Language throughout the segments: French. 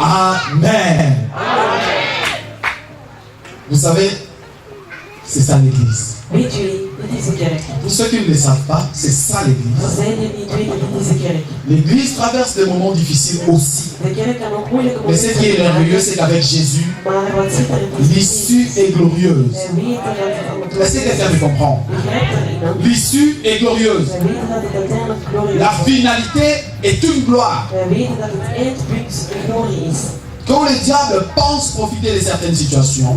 Amen. Vous savez, c'est ça l'église. Pour ceux qui ne le savent pas, c'est ça l'église. L'église traverse des moments difficiles aussi. Mais ce qui est merveilleux, c'est qu'avec Jésus, l'issue est glorieuse. Est-ce que quelqu'un me comprend? L'issue est glorieuse. La finalité est une gloire. Quand le diable pense profiter de certaines situations,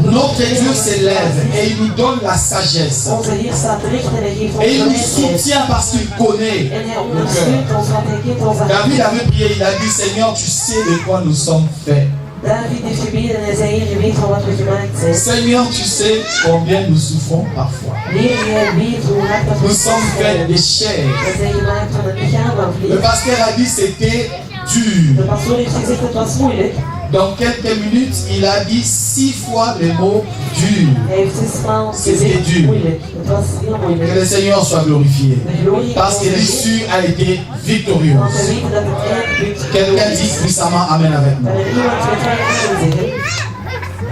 notre Dieu s'élève et il nous donne la sagesse. Et il nous soutient parce qu'il connaît le cœur. David avait prié, il a dit, Seigneur, tu sais de quoi nous sommes faits. Seigneur, tu sais combien nous souffrons parfois. Nous sommes faits de chair. Le pasteur a dit c'était dur. Dans quelques minutes, il a dit 6 fois le mot dur. C'était dur. Que le Seigneur soit glorifié. Parce que l'issue a été victorieuse. Quelqu'un dit puissamment Amen avec moi.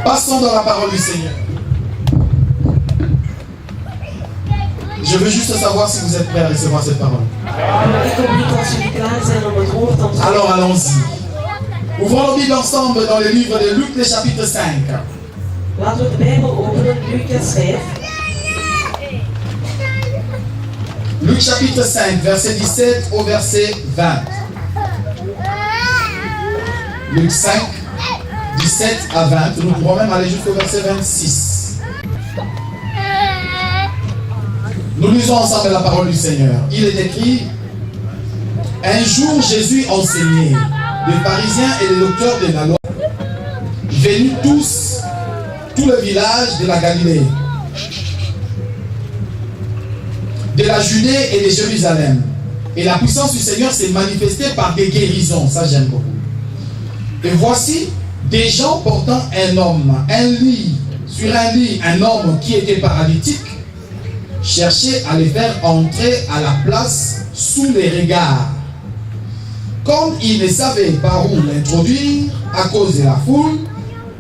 Passons dans la parole du Seigneur. Je veux juste savoir si vous êtes prêts à recevoir cette parole. Alors allons-y. Ouvrons nos Bibles ensemble dans le livre de Luc, le chapitre 5. Luc chapitre 5, verset 17 au verset 20. Luc 5, 17 à 20. Nous pourrons même aller jusqu'au verset 26. Nous lisons ensemble la parole du Seigneur. Il est écrit: un jour Jésus enseignait. Les pharisiens et les docteurs de la loi venus tous tous les villages de la Galilée, de la Judée et de Jérusalem. Et la puissance du Seigneur s'est manifestée par des guérisons. Ça, j'aime beaucoup. Et voici des gens portant un homme, sur un lit, un homme qui était paralytique, cherchaient à les faire entrer à la place sous les regards. Comme ils ne savaient par où l'introduire à cause de la foule,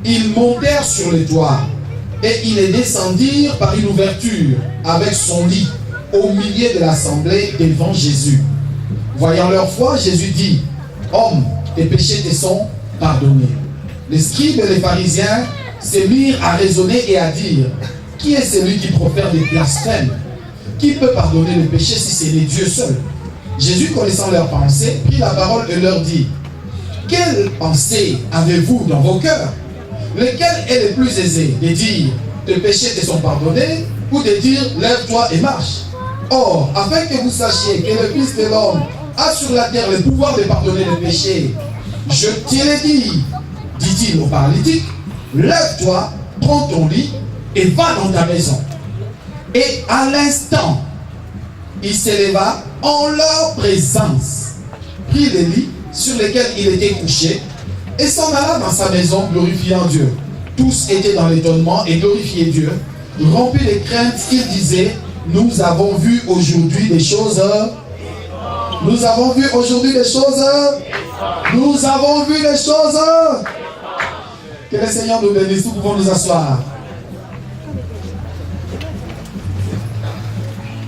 ils montèrent sur le toit et ils les descendirent par une ouverture avec son lit au milieu de l'assemblée devant Jésus. Voyant leur foi, Jésus dit: Homme, tes péchés te sont pardonnés. Les scribes et les pharisiens se mirent à raisonner et à dire: Qui est celui qui profère des blasphèmes? Qui peut pardonner le péché si c'est les dieux seuls? Jésus, connaissant leurs pensées, prit la parole et leur dit: Quelle pensée avez-vous dans vos cœurs? Lequel est le plus aisé, de dire tes péchés te sont pardonnés, ou de dire lève-toi et marche? Or, afin que vous sachiez que le Fils de l'homme a sur la terre le pouvoir de pardonner les péchés, je te l'ai dit, dit-il au paralytique, lève-toi, prends ton lit et va dans ta maison. Et à l'instant, il s'éleva en leur présence, prit les lits sur lesquels il était couché et s'en alla dans sa maison glorifiant Dieu. Tous étaient dans l'étonnement et glorifiaient Dieu. Remplis de crainte, ils disaient: Nous avons vu aujourd'hui des choses. Nous avons vu aujourd'hui des choses. Nous avons vu des choses. Que le Seigneur nous bénisse. Nous pouvons nous asseoir.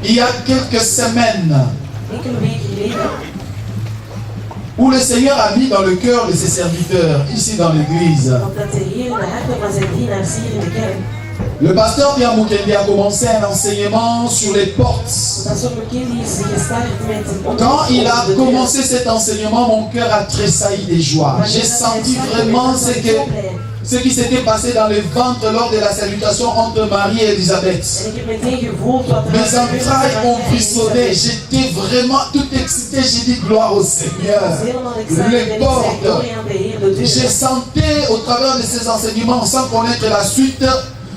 Il y a quelques semaines où le Seigneur a mis dans le cœur de ses serviteurs, ici dans l'église. Le pasteur Pierre Mukendi a commencé un enseignement sur les portes. Quand il a commencé cet enseignement, mon cœur a tressailli de joie. J'ai senti vraiment ce qui s'était passé dans le ventre lors de la salutation entre Marie et Élisabeth. Mes entrailles ont frissonné. J'étais vraiment tout excité. J'ai dit gloire au Seigneur. Les portes. J'ai senti au travers de ces enseignements, sans connaître la suite,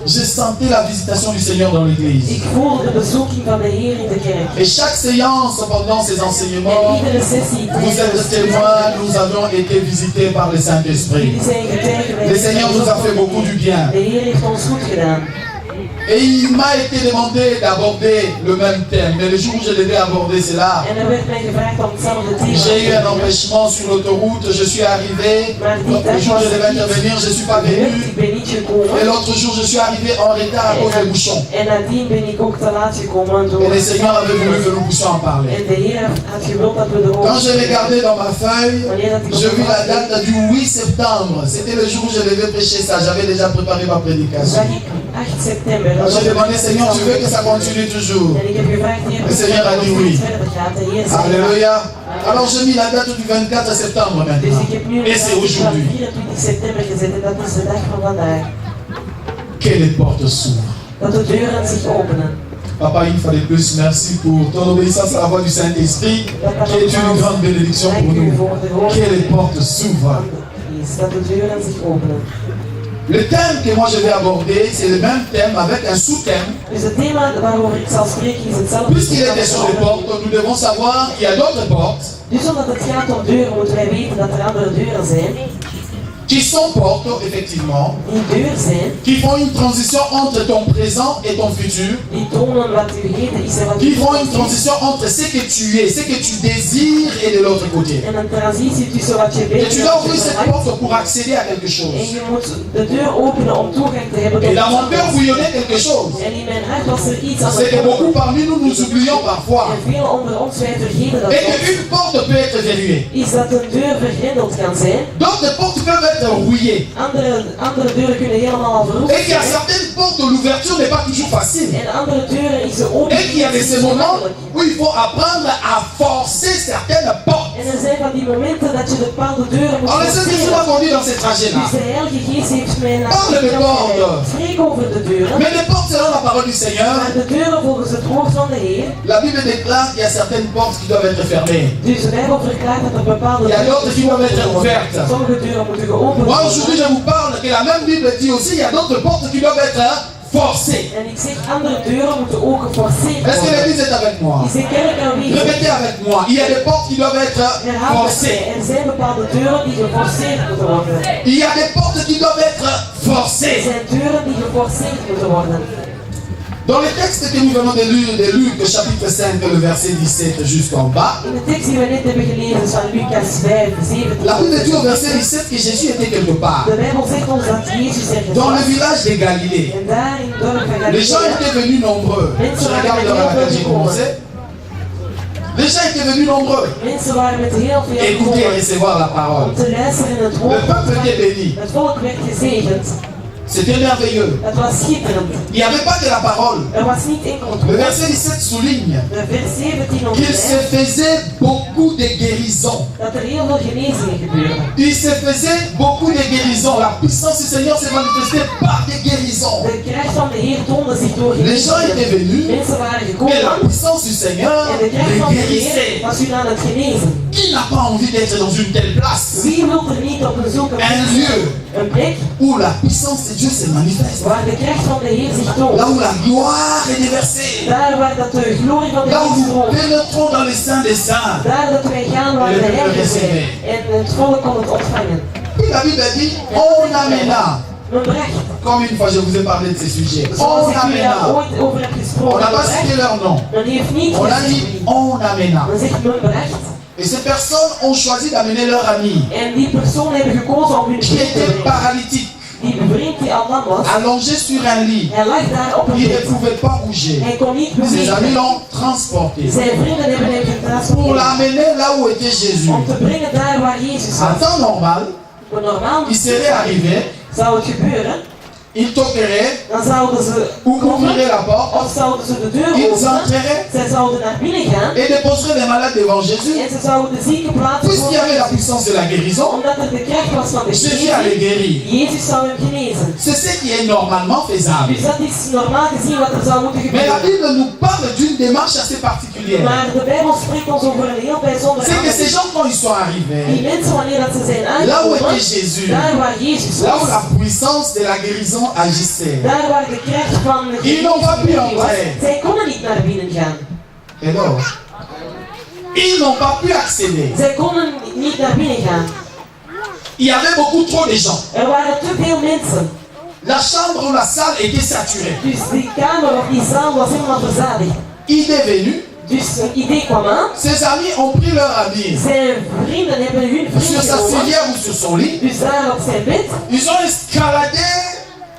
j'ai senti la visitation du Seigneur dans l'église. Et chaque séance pendant ces enseignements, vous êtes témoins, nous avons été visités par le Saint-Esprit. Le Seigneur nous a fait beaucoup du bien. Et il m'a été demandé d'aborder le même thème. Mais le jour où je devais aborder cela, j'ai eu un empêchement sur l'autoroute. Je suis arrivé. Le jour où je devais intervenir, je ne suis pas venu. Et l'autre jour, je suis arrivé en retard à cause des bouchons. Et le Seigneur avait voulu que nous puissions en parler. Quand je regardais dans ma feuille, je vis la date du 8 septembre. C'était le jour où je devais prêcher ça. J'avais déjà préparé ma prédication. J'ai demandé: Seigneur, tu veux que ça continue toujours? Le Seigneur a dit oui. Alléluia. Alors j'ai mis la date du 24 septembre maintenant. Et c'est aujourd'hui. Que les portes s'ouvrent. Papa, une fois de plus, merci pour ton obéissance à la voix du Saint-Esprit, qui est une grande bénédiction pour nous. Que les portes s'ouvrent. Le thème que moi je vais aborder, c'est le même thème avec un sous-thème. Puisqu'il est question des portes, nous devons savoir qu'il y a d'autres portes qui sont portes, effectivement, qui font une transition entre ton présent et ton futur, qui font une transition entre ce que tu es, ce que tu désires et de l'autre côté. Et tu dois ouvrir cette porte pour accéder à quelque chose. Et dans mon cœur bouillonnait quelque chose. C'est que beaucoup parmi nous, nous oublions parfois. Et qu'une porte peut être verrouillée. D'autres portes peuvent être rouillées. Et qu'il y a certaines portes où l'ouverture n'est pas toujours facile. Et qu'il y a de ces moments où il faut apprendre à forcer certaines portes. En er zijn van die momenten dat je bepaalde deuren moet Alors le Saint-Esprit m'a conduit dans ces trajets-là. Dus de Heilige Geest heeft mij naar Parle de portes. Spreek over de deuren. Mais les portes selon la parole du Seigneur. Maar de deuren volgens het woord van de Heer. La Bible déclare qu'il y a certaines portes qui doivent être fermées. Dus de Bijbel verklaart dat er bepaalde Il y a d'autres qui doivent être ouvertes. Sommige deuren moeten geopend Moi worden. aujourd'hui je vous parle que la même Bible dit aussi il y a d'autres portes qui doivent être forcées. En ik zeg, andere deuren moeten ook geforceerd Est-ce que worden. l'Église est avec moi? Is de kerk aanwezig? Répétez avec moi. Il y a des portes qui doivent être Herhaal met forcées. mij. Er zijn bepaalde deuren die geforceerd moeten worden. Il y a des portes qui doivent être Er forcées. zijn deuren die geforceerd moeten worden. Dans le texte que nous venons de lire, de Luc, chapitre 5, le verset 17 jusqu'en bas, In de tekst die we net hebben gelezen van Lucas 5, 17. la Bible dit au verset 17 que Jésus était quelque part, De Bijbel zegt ons dat Jezus ergens dans le was. village de Galilée. En daar in het dorp van Les gens Galilea. étaient venus nombreux. Je regarde l'heure à laquelle j'ai commencé. Les gens étaient venus nombreux. Mensen waren met heel veel Écouter et gehoord recevoir la parole. om te luisteren in het Le woord. peuple était béni. Het volk werd gezegend. C'était merveilleux. Het was schitterend. Il n'y avait pas que la parole. Er was niet enkel het Le woord. verset 17 souligne De vers 17 ons qu'il se zegt faisait beaucoup de guérisons. dat er heel veel genezingen gebeurden. Il se faisait beaucoup de guérisons. La puissance du Seigneur s'est manifestée par des guérisons. De kracht van de Heer toonde zich door Les gens étaient genezingen. venus Mensen waren et la gekomen puissance du Seigneur en de kracht les van de Heer guérissait. was hun aan het genezen. Qui n'a pas envie d'être dans une telle place? Wie wil er niet op een zulke Un plek lieu een plek où la puissance de Dieu se manifeste. waar de kracht van de Heer zich toont. Là où la gloire est déversée. Daar waar dat de glorie van de Là où Heer nous stroomt. pénétrons dans les saints des saints. Daar dat wij gaan waar de heiligen zijn. En het volk kon het ontvangen. Puis la Bible dit, on amena. Men bracht. Comme une fois je vous ai parlé de ces sujets. Zoals On ik u daar amena. ooit over heb On gesproken. n'a pas cité leur nom. Men heeft niet On a dit, gezegd. on amena. Men zegt men bracht. Et ces personnes ont choisi d'amener leur ami En die personen hebben gekozen om hun qui vriend te était brengen. paralytique, Die vriend die al lam was. allongé sur un lit. Hij lag daar op een Il ne bed. pouvait pas bouger. Hij kon niet Ses amis bewegen. l'ont transporté Zijn vrienden hebben hem pour getransporteerd. l'amener là où était Jésus. Om te brengen daar waar Jezus En was. temps normal, Voor normaal il serait arrivé, zou het gebeuren. il toquerait Dan zouden ze ou ouvrirait la porte, of zouden ze de deur ils openen. entreraient Zij zouden naar binnen gaan. et déposeraient les malades devant Jésus. En ze zouden de zieke plaatsen Puisqu'il y voor avait la Jezus. puissance de la guérison, Omdat er de kracht was van de Jésus allait genezing. guérir. Jezus zou hem genezen. C'est ce qui est normalement faisable. Dus dat is normaal gezien wat er zou moeten Mais la gebeuren. Bible nous parle d'une démarche assez particulière. Maar de Bijbel spreekt ons over een heel bijzonder C'est que ces aanbod. gens, quand ils sont Die arrivés, mensen, wanneer dat ze zijn là où aangekomen, était Jésus, daar waar Jezus là où was, la puissance de la guérison agissait, daar waar de kracht van de Ils n'ont pas pu genezing was, entrer. zij konden niet naar binnen gaan. hello, ils n'ont pas pu accéder. Zij konden niet naar binnen gaan. Il y avait beaucoup trop de gens. Er waren te veel mensen. La chambre ou la salle était saturée. Dus die kamer of die zaal was helemaal verzadigd. Il est venu, Dus een idee kwam aan. ses amis ont pris leur ami Zijn vrienden hebben hun sur vriend sa genomen. civière ou sur son lit. Dus daar op zijn bed. Ils ont escaladé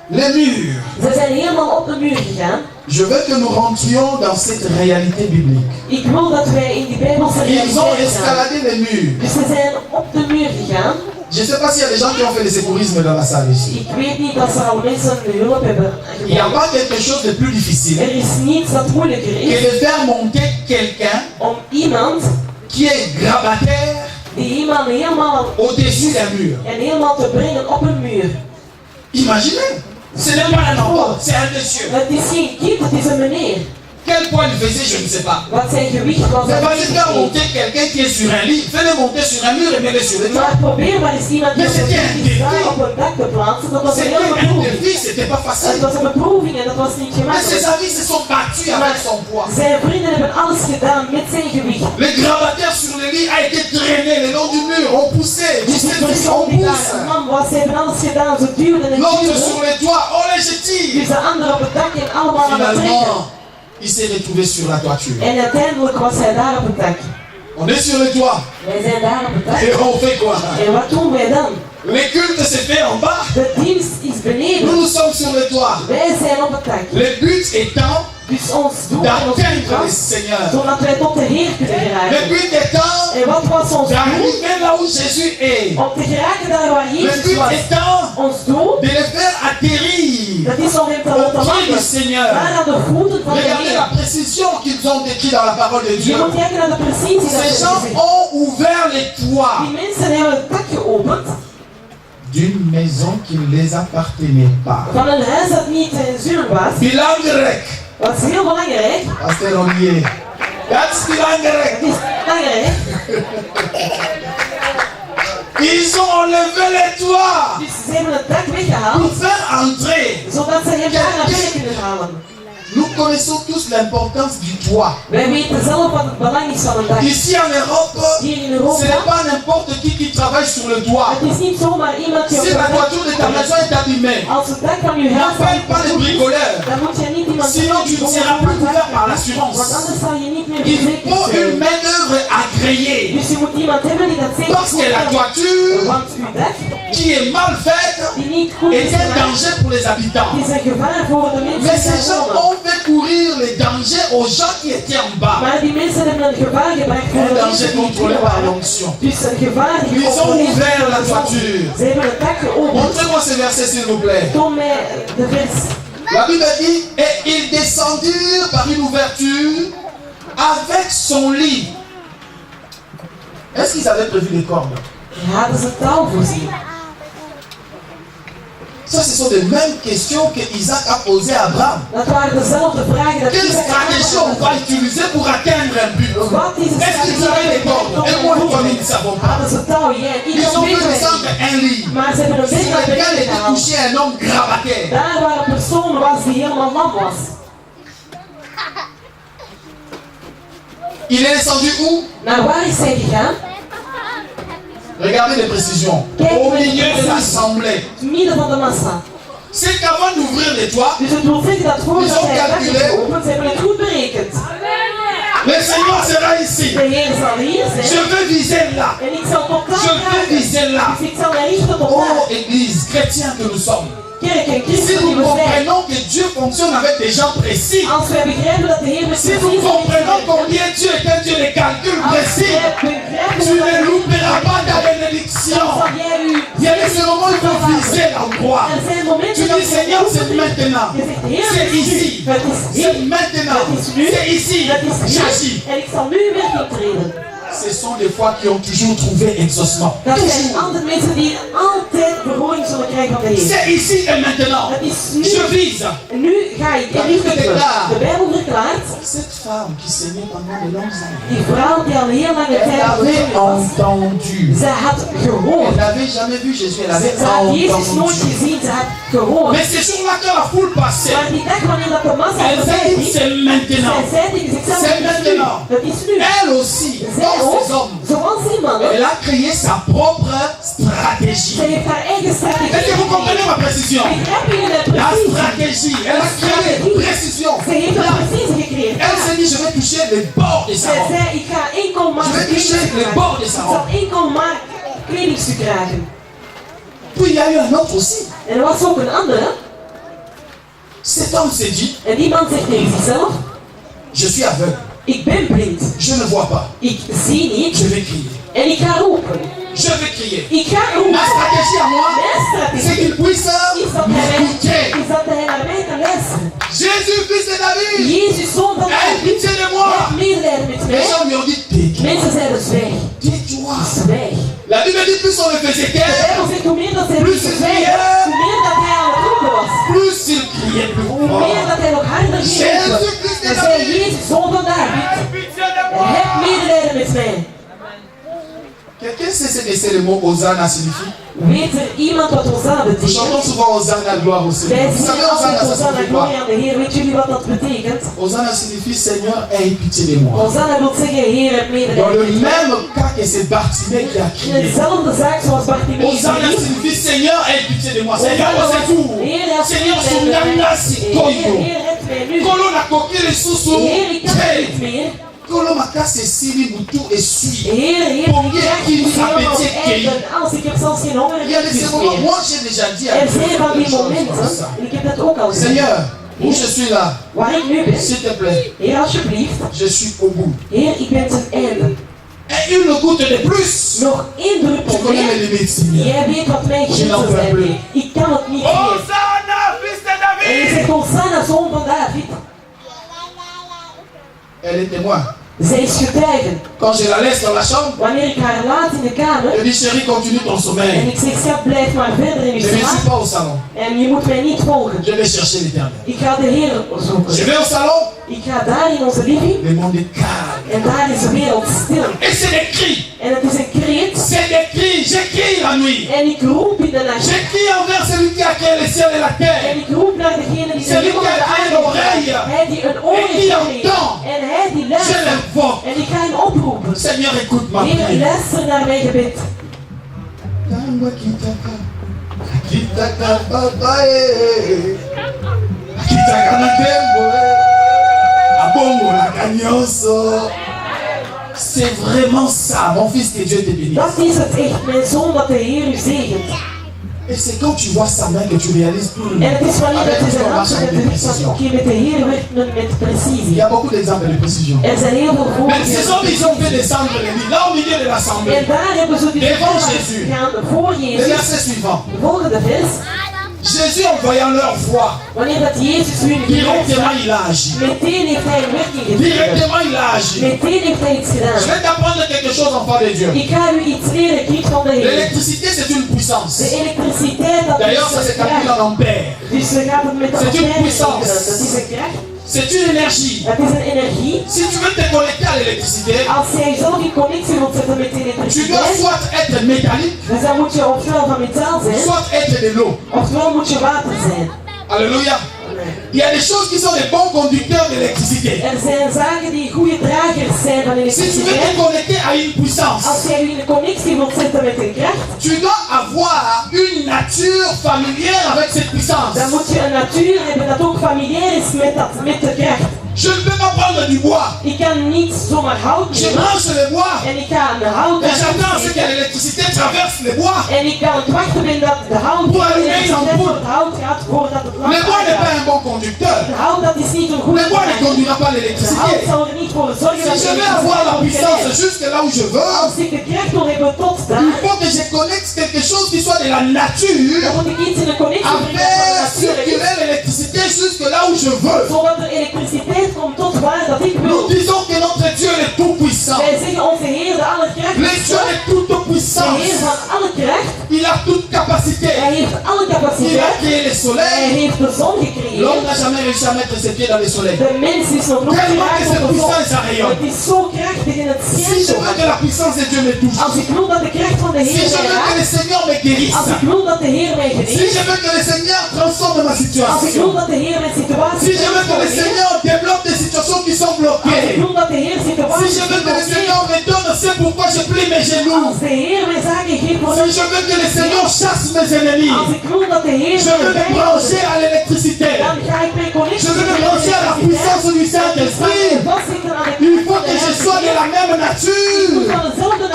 les murs. Ze zijn helemaal op de muur gegaan. Je veux que nous rentrions dans cette réalité biblique. Ik wil dat wij in die Bijbelse Ils ont realiteit gaan. escaladé les murs. Dus ze zijn op de muur gegaan. Je ne sais pas s'il y a des gens qui ont fait le secourisme dans la salle ici. Ik weet niet of er al mensen hulp hebben Il n'y a geboden. pas quelque chose de plus difficile Er is niets dat moeilijker que is de faire monter quelqu'un om iemand qui est grabataire die iemand helemaal au-dessus d'un mur. en helemaal te brengen op een muur. Imaginez, ce n'est pas un enfant, c'est un monsieur. Het is geen kind, het is een meneer. Quel poids il faisait, je ne sais pas. Wat zijn gewicht was Mais dat vas-y faire niet. monter quelqu'un qui est sur un lit, fais-le monter sur un mur et mets-le sur le toit. Maar probeer maar eens iemand die Maar op een c'était un dak défi. staat op een dak te plaatsen. Dat was een hele C'était un beproeving. défi, c'était pas Het facile. was een beproeving en dat was niet Mais ses gemakkelijk. amis se sont battus avec son poids. Zijn vrienden hebben alles gedaan met zijn gewicht. Le grabataire sur le lit a été traîné le long du mur, on poussait, Dus poussait, die poussait, persoon on die daar pousse. een man was, ze hebben alles gedaan. Ze duwden en L'autre duwden. sur le toit, on les jetille. Dus de andere op het dak en allemaal aan het trekken. Finalement, il s'est retrouvé sur la toiture. En uiteindelijk was hij daar op het dak. On est sur le toit. Wij zijn daar op het dak. Et on fait quoi? En wat doen wij dan? Le culte se fait en bas. De dienst is Nous, beneden. nous sommes sur le toit. Wij zijn op het dak. Le but étant Dus ons doel en ons d'atteindre le was, Seigneur. zodat wij tot de Heer kunnen Le geraken. but étant En wat was ons doel? d'arriver là où Jésus est. Om te geraken daar waar Le Jezus but was. étant Ons doel, de le faire atterrir dat is Au pied du Seigneur. Regardez la précision qu'ils ont décrite dans la parole de Dieu. Ces gens ont ouvert les toits d'une maison qui ne les appartenait pas. Bilan grec. Pasteur Olivier. Bilan grec. Ils ont enlevé les toits pour faire entrer. Nous connaissons tous l'importance du toit. Ici en Europe, ce n'est pas n'importe qui travaille sur le toit. Si la toiture de ta maison est abîmée, n'appelle pas les bricoleurs. Sinon tu ne seras plus couvert par l'assurance. Il faut une main-d'œuvre agréée. Parce que la toiture qui est mal faite est un danger pour les habitants. Mais ces gens ont fait courir les dangers aux gens qui étaient en bas. Un danger contrôlé par l'onction. Ils ont ouvert la toiture. Montrez-moi ce verset s'il vous plaît. La Bible dit, et ils descendirent par une ouverture avec son lit. Est-ce qu'ils avaient prévu des cordes? Ça, ce sont les mêmes questions que Isaac a posées à Abraham. Quelle stratégie on va utiliser pour atteindre un but? Est-ce qu'ils avaient des cordes? Et moi, nous ne savons pas. Ils ont fait descendre un lit sur lequel était couché un homme gravaté. Il est descendu où? Regardez les précisions. Au milieu de l'assemblée. C'est qu'avant d'ouvrir les toits, ils ont calculé. Le Seigneur sera ici. Je veux viser là. Je veux viser là. Oh, Église chrétienne que nous sommes. Si nous comprenons que Dieu fonctionne avec des gens précis, si nous comprenons combien Dieu est un Dieu de calcul précis, tu ne louperas pas ta bénédiction. Il y a des moments où il faut viser l'endroit. Tu dis Seigneur, c'est maintenant. C'est ici. C'est maintenant. C'est ici. J'agis. Ce sont des fois qui ont toujours trouvé exaucement. C'est ici et maintenant. Je vise. Cette femme qui saignait pendant de longues années, elle avait entendu. Elle n'avait jamais vu Jésus, elle avait entendu. Mais c'est sur là que la foule passait. Elle s'est dit c'est maintenant. C'est maintenant. Elle aussi. Ces hommes, elle a créé sa propre stratégie. Est-ce que vous comprenez ma précision? La stratégie, elle a créé une précision. Elle s'est dit, je vais toucher les bords de sa robe. Je vais toucher les bords de sa robe. Puis il y a eu un autre aussi. Cet homme s'est dit, je suis aveugle. Je ne vois pas. Je vais crier. Je vais crier. Ma stratégie à moi, c'est qu'il puisse m'écouter. Jésus, fils de David, aie pitié de moi. Les gens lui ont dit, tais-toi. La Bible dit, plus on le faisait taire, plus il criait, plus il criait plus fort. Jésus, fils de David. Quelqu'un sait ce que c'est le mot Hosanna signifie? Nous chantons souvent Hosanna, gloire au Seigneur. Vous savez Hosanna, ça signifie quoi? Hosanna signifie Seigneur, aie pitié de moi. Dans le même cas que c'est Bartimée qui a crié. Hosanna signifie Seigneur, aie pitié de moi. Seigneur, c'est tout. Seigneur, c'est tout. Kolo na kokile susu. Kolo makase sili butu esui. Pongi qui nous appétit kei. Il y a des moments, moi j'ai déjà dit à Dieu, Seigneur, où je suis là, s'il te plaît, je suis au bout. Et une goutte de plus. Tu connais mes limites, Seigneur. Je n'en peux plus. Hosanna, fils de David. Elle est témoin. Zij is getuige. Quand je la laisse dans la chambre, Wanneer ik haar laat in de kamer. je dis chérie, continue ton En sommeil. ik zeg, schat, blijf maar verder in Je je ne suis slaap. pas au salon. En je moet mij niet volgen. Je vais chercher l'éternel. Ik ga de Heer zoeken. Je vais au salon. Ik ga daar in onze living. Le monde est calme. En daar is de wereld stil. Et c'est des cris. En het is een kreet. C'est des cris. J'écris la nuit. En ik roep in de nacht. J'écris envers celui qui a créé les cieux et la En terre. ik roep naar degene die de Celui hemel qui en a de créé aarde l'oreille. heeft. Hij die een oor Et qui heeft gekregen. entend. En hij die Je luistert. l'invoque. En ik ga hem oproepen. Seigneur, écoute ma Heer, prière. luister naar mijn gebed. Kitaka babae. Kitaka na tembo. Abongo la cagnoso. C'est vraiment ça, mon fils, que Dieu te bénisse. Dat is het echt, mijn zoon, dat de Heer u zegent. Et c'est quand tu vois sa main que tu réalises tout. En het is wanneer dat je zijn hand marche met avec de des wicht van, précisions. oké, met de Heer werkt men met Il precisie. y a beaucoup d'exemples de précision. Er zijn heel veel Mais ces hommes, voorbeelden. ils ont fait descendre les lits, là au milieu de l'assemblée. En daar hebben ze die Devant Jésus. gaan voor Le Jezus. verset suivant. De volgende vers. Jésus, en voyant leur foi, Wanneer dat Jezus hun geloof directement zag, il a agi. meteen heeft hij een werking gedaan. Directement il a agi. Meteen heeft hij iets Je gedaan. vais t'apprendre quelque chose, enfant de Dieu. Ik ga u iets leren, kind van de Heer. L'électricité, c'est une puissance. De elektriciteit, dat D'ailleurs, ça is se een calcule kracht. en ampères. Dus we gaan het met de C'est une ampère puissance. rekenen. Dat is een kracht. C'est une énergie. Dat is een energie. Si tu veux te connecter à l'électricité, Als jij zelf in connectie wilt zetten met de tu dois elektriciteit, soit être métallique, dus dan moet je ofwel van metaal zijn, soit être de l'eau. ofwel moet je water zijn. Alléluia. Il y a des choses qui sont des bons conducteurs d'électricité. Er zijn zaken die goede dragers zijn van Si tu veux te elektriciteit. connecter à une puissance, Als jij je in de connectie wilt zetten met een kracht, tu dois avoir une nature familière avec cette puissance. dan moet je een natuur hebben dat ook familiair is met de kracht. Je ne peux pas prendre du bois. Ik kan niet zomaar hout Je nemen branche le bois en ik ga een hout et j'attends à ce que nemen. l'électricité traverse le bois. En ik kan het wachten ben dat de hout Pour allumer net une ampoule. door het hout gaat voordat het Le lamp bois n'est pas aangaat. un bon conducteur. De hout dat is niet een goede Le bois ne kracht. conduira pas De hout l'électricité. zal er niet voor zorgen Si dat je veux avoir la puissance jusque là où je veux, Als ik de kracht wil hebben tot il daar, faut que je connecte quelque chose qui soit de la nature dan moet ik iets in de connectie à brengen van de faire natuur. circuler l'électricité jusque là où je veux. Zodat er elektriciteit komt tot waar dat ik Nous wil. disons que notre Dieu est tout puissant. Wij zeggen onze Heer de alle kracht Le is. Dieu est toute De puissance. Heer van alle kracht. Il a toute capacité. Hij heeft alle Il a capaciteit. créé le Hij soleil. heeft de zon L'homme gecreëerd. n'a jamais réussi à mettre ses pieds dans le soleil. De mens is nog nooit Tellement que geraakt cette op de zon. puissance ça rayonne. Het is zo krachtig en het Si schijnt je zo veux hard. que la puissance de Dieu me touche, Als ik wil dat de kracht van de si Heer je mij veux que le raakt. Seigneur me guérisse, Als ik wil dat de Heer mij si geneest. je veux que le Seigneur transforme ma Als ik wil situation, dat de Heer mijn situatie si je veux que le transformeert. Seigneur développe des situations qui sont Als ik bloquées, wil dat de Heer si situaties je veux que le transformeert. Seigneur me donne, c'est pourquoi je plie mes genoux. Als de Heer mij zaken geeft voor Si je veux que le Seigneur chasse mes ennemis, Als ik wil dat de Heer je veux me mij brancher à l'électricité. dan ga ik mijn connectie Je veux me brancher à la puissance du Saint-Esprit. Il faut que je sois de la même nature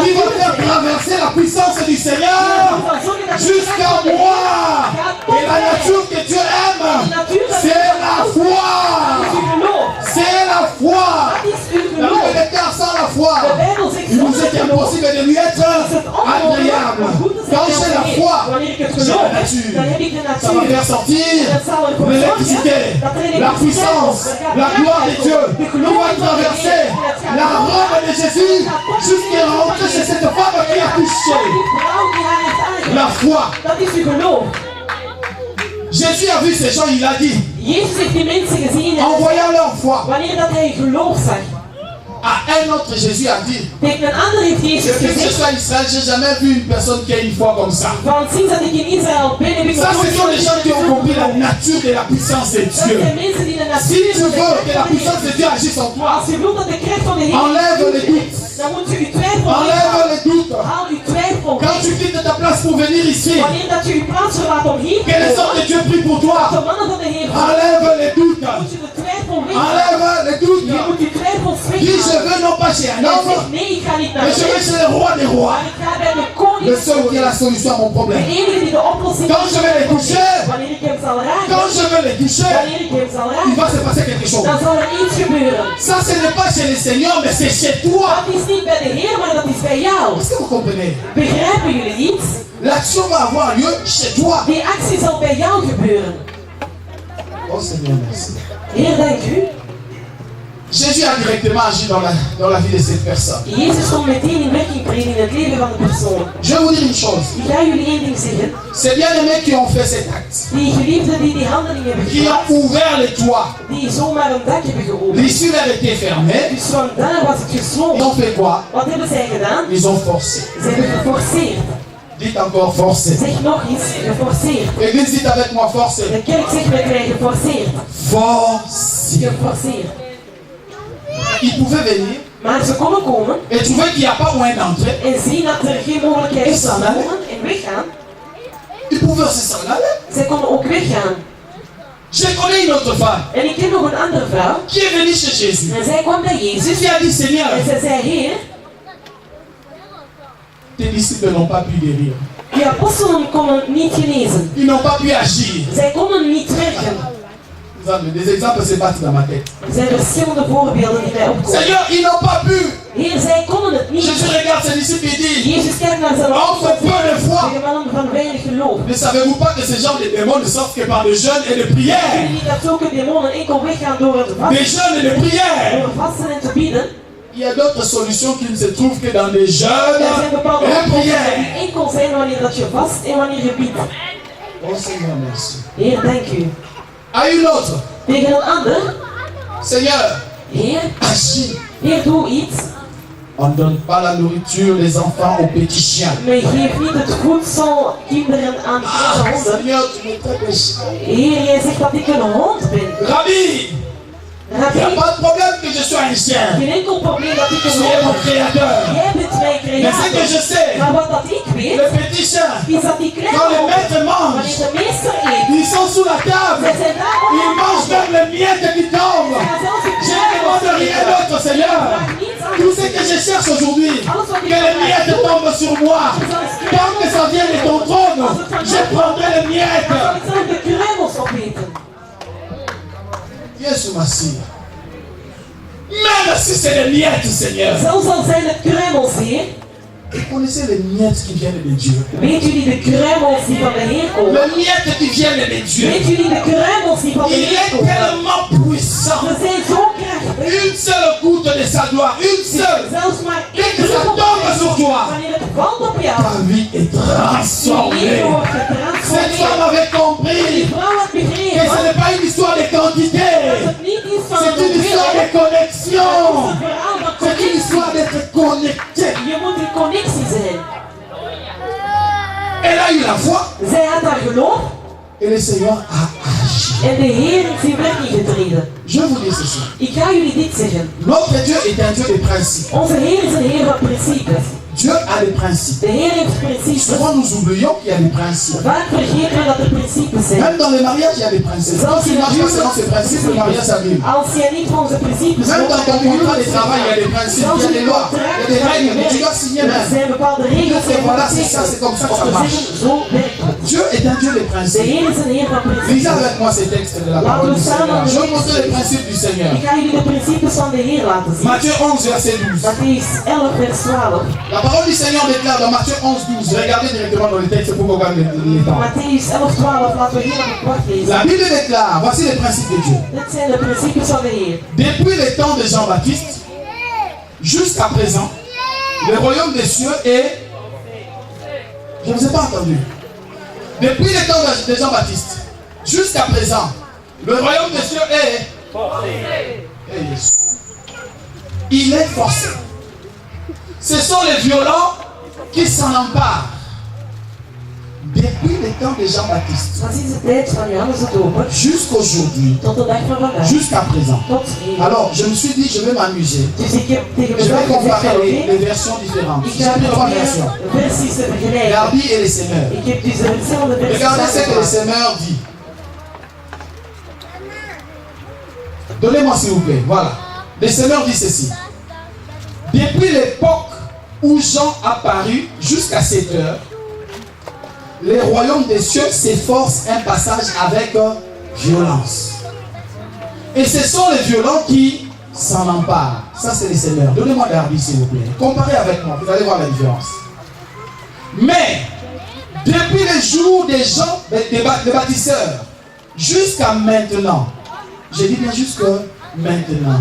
qui va faire traverser la puissance du Seigneur jusqu'à moi. Et la nature que Dieu aime, c'est la foi. C'est la foi. La Bible déclare sans la foi, il nous est impossible de lui être agréable. Quand j'ai la foi, j'ai la nature. Ça va faire sortir l'électricité, la puissance, la gloire de Dieu qui va traverser la robe de Jésus jusqu'à rentrer chez cette femme qui a touché. La foi. Jésus a vu ces gens, il a dit, Jezus heeft die mensen gezien en en voyant leur foi, wanneer dat hij geloof zag. à un autre Jésus a dit, Tegen een ander heeft Jezus depuis que je gezegd, suis à Israël, j'ai jamais vu une personne qui a une foi comme ça. van sinds dat ik in Israël ben, heb ik Ça, nog ce sont les gens qui ont compris la nooit nature de la puissance de Dat Dieu. zijn mensen die de Si natuur tu veux que la puissance de Dieu agisse en toi, Als je wilt dat de kracht van de Heer enlève les doutes, dan moet je je twijfel enlève weghalen. les doutes. Haal je twijfel Quand weg. tu quittes ta place pour venir ici, Wanneer dat je je plaats verlaat om hier te que les hommes de komen, Dieu prient pour toi, de mannen van de Heer enlève les doutes, moet je de twijfel weghalen. enlève les doutes. Je moet je twijfels Dis, je weghalen. veux non pas chez un En homme, zeg, nee, ik ga niet naar mais je vais de chez le roi des rois, maar ik ga bij de koning. le seul qui a la solution à mon De problème. enige die de oplossing Quand je vais les toucher, wanneer ik hem zal raken, quand je vais les toucher, wanneer ik hem zal il raken, va se passer quelque chose. dan zal er iets gebeuren. Ça, ce n'est pas chez le Seigneur, mais c'est chez toi. Dat is niet bij de Heer, maar dat is bij jou. Est-ce que vous comprenez? Begrijpen jullie iets? L'action va avoir lieu chez toi. Die actie zal bij jou gebeuren. Oh Seigneur, merci. Heer, dank u. Jésus a directement agi dans la vie de cette personne. Jezus komt meteen in werking brengen in het leven van de persoon. Je vais vous dire une chose. Ik ga jullie één ding zeggen. C'est bien les mecs qui ont fait cet acte. Die geliefden die handeling hebben Qui gedaan. ont ouvert les toits. Die zomaar een dak hebben geopend. L'issue leur était fermée. Dus vandaar was het Ils gesloten. ont fait quoi? Wat hebben zij gedaan? Ils ont forcé. Ze hebben geforceerd. Dites encore forcé. Zeg nog eens, geforceerd. L'église dit avec moi forcé. De kerk zegt met mij geforceerd. Forcé. Geforceerd. Ils pouvaient venir Maar ze konden komen et trouver qu'il n'y a pas moyen d'entrer. en zien dat er geen mogelijkheid is om te komen en weggaan. Ils pouvaient aussi s'en aller. Zij konden ook weggaan. Je connais une autre femme En ik ken nog een andere vrouw. qui est venue chez Jésus. En zij kwam bij Jezus. Qui a dit Seigneur, En zij zei, Heer, tes disciples n'ont pas pu guérir. die apostelen konden niet genezen. Ils n'ont pas pu agir. Zij konden niet werken. Des exemples se battent dans ma tête. Er zijn verschillende voorbeelden die mij opkomen. Seigneur, ils n'ont pas pu. Heer, zij konden het niet. Jésus regarde ses disciples et dit, Jezus kijkt naar zijn homme de peu de foi. tegen mannen van weinig geloof. Ne savez-vous pas que ce genre de démons ne sortent que par le jeûne et de prière? Jullie niet dat zulke demonen enkel weggaan door het Des vasten, jeûnes et de prière. door vasten en te bieden. Il y a d'autres solutions qui ne se trouvent que dans des jeûnes Er zijn bepaalde et oplossingen prières. die enkel zijn wanneer dat je vast en wanneer je biedt. Oh Seigneur, merci. Heer, dank u. À une autre, Tegen een ander, Seigneur, Heer, agis. Heer, doe iets. On ne donne pas la nourriture des enfants aux petits chiens. Maar geef niet het voedsel kinderen aan Ah, deze honden. Seigneur, tu me traites de chien. Heer, jij zegt dat ik een hond ben. Rabbi, il n'y a Rabbi, pas de problème que je sois un chien. geen enkel probleem dat ik Tu een es mon hond ben. créateur. Jij bent mijn Mais ce que je creator. sais, Maar wat dat ik weet, les petits chiens, is dat die kleine quand le honden, maître mange, wanneer de meester eet, ils sont sous la table. zij zijn daar Ils mangent même les miettes qui tombent. Je ne demande rien d'autre, Seigneur. Tout ce que je cherche aujourd'hui, que les miettes tombent sur moi. Tant que ça vient de ton trône, je prendrai les miettes. zal ik zelf de kruimels opeten. Jésus m'assure. Même si c'est les miettes, Seigneur. Zelfs al zijn het kruimels, Heer. Vous connaissez les miettes qui viennent de Dieu. Weet jullie de kruimels die van de Heer komen? Les miettes qui viennent de Dieu. Weet jullie de kruimels die van de Il Heer est komen? tellement puissant. Ze zijn zo krachtig. Une seule goutte de sa gloire, une seule. Zelfs maar Dès één que ça druppel tombe sur toi, wanneer het valt op jou. ta vie est Je transformée. leven wordt Cette getransformeerd. femme avait Die compris vrouw had que ce begrepen n'est pas une histoire de quantité. dat het niet is van C'est de une histoire de hoeveelheid. connexion. Het is een verhaal van C'est une histoire connectie. d'être connecté. Je moet in connectie zijn. Elle a eu la foi Zij had haar geloof et le Seigneur a agi. en de Heer is in werking getreden. Je vous dis ceci. Ik ga jullie dit zeggen. Notre Dieu est un Dieu de principes. Onze Heer is een Heer van principes. Dieu a des principes. De Heer heeft principes. Souvent nous oublions qu'il y a des principes. Vaak vergeten we dat er principes zijn. Même dans les mariages, il y a des principes. Quand tu ne marches pas selon ces principes, le mariage s'abîme. Als je niet volgens de principes Même dans ton volgt, contrat de travail, il y a des principes, il y a des lois, il y a des règles, mais tu dois signer er même. zijn bepaalde regels Et en voilà, c'est ça, c'est comme ça que ça marche. Zo werkt het. Dieu est un Dieu de De principes. Heer is een Heer van Lisez principes. avec moi ces textes de la parole du Seigneur. Je vais vous montrer les principes du Seigneur. Ik ga jullie de principes van de Heer laten zien. Matthieu 11, verset 12. Matthäus 11, vers 12. La parole du Seigneur déclare dans Matthieu 11, 12. Regardez directement dans les textes pour qu'on gagne les temps. Matthäus 11, 12. Laten we hier aan het kwart lezen. La Bible déclare, voici les principes de Dieu. Dit zijn de principes van de Heer. Depuis les temps de Jean-Baptiste jusqu'à présent, le royaume des cieux est... Je ne vous ai pas entendu. Depuis les temps de Jean-Baptiste jusqu'à présent, le royaume des cieux est... Il est forcé. Ce sont les violents qui s'en emparent. Depuis les temps de Jean-Baptiste Dat is de tijd van Johannes de Doper jusqu'aujourd'hui, tot de dag van vandaag. jusqu'à présent. Tot heden. Alors, je me suis dit, je vais m'amuser. Dus ik heb tegen Je vais mezelf gezegd, comparer oké, les versions différentes. ik J'ai ga pris trois versions. proberen versies te vergelijken. Garbi et les semeurs. Ik heb dus de verschillende versies Regardez ce que le aangepakt. semeur dit. Donnez-moi s'il vous plaît. Voilà. Le semeur dit ceci. Depuis l'époque où Jean apparut jusqu'à cette heure, les royaumes des cieux s'efforcent un passage avec violence. Et ce sont les violents qui s'en emparent. Ça, c'est les semeurs. Donnez-moi Garbi s'il vous plaît. Comparez avec moi, vous allez voir la différence. Mais, depuis les jours des gens, des bâtisseurs, jusqu'à maintenant, je dis bien jusqu'à maintenant.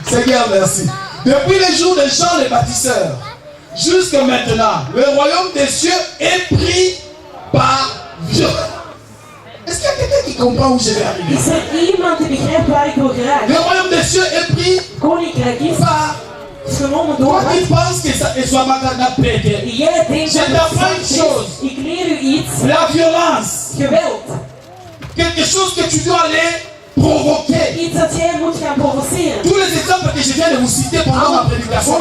Seigneur, merci. Depuis les jours de Jean le baptisseur, jusqu'à maintenant, le royaume des cieux est pris par violence. Est-ce qu'il y a quelqu'un qui comprend où je vais arriver? Le royaume des cieux est pris par. Toi qui penses que ça soit ma pété, je t'apprends une chose. La violence. Quelque chose que tu dois aller provoquer. Tous les exemples que je viens de vous citer pendant ma prédication,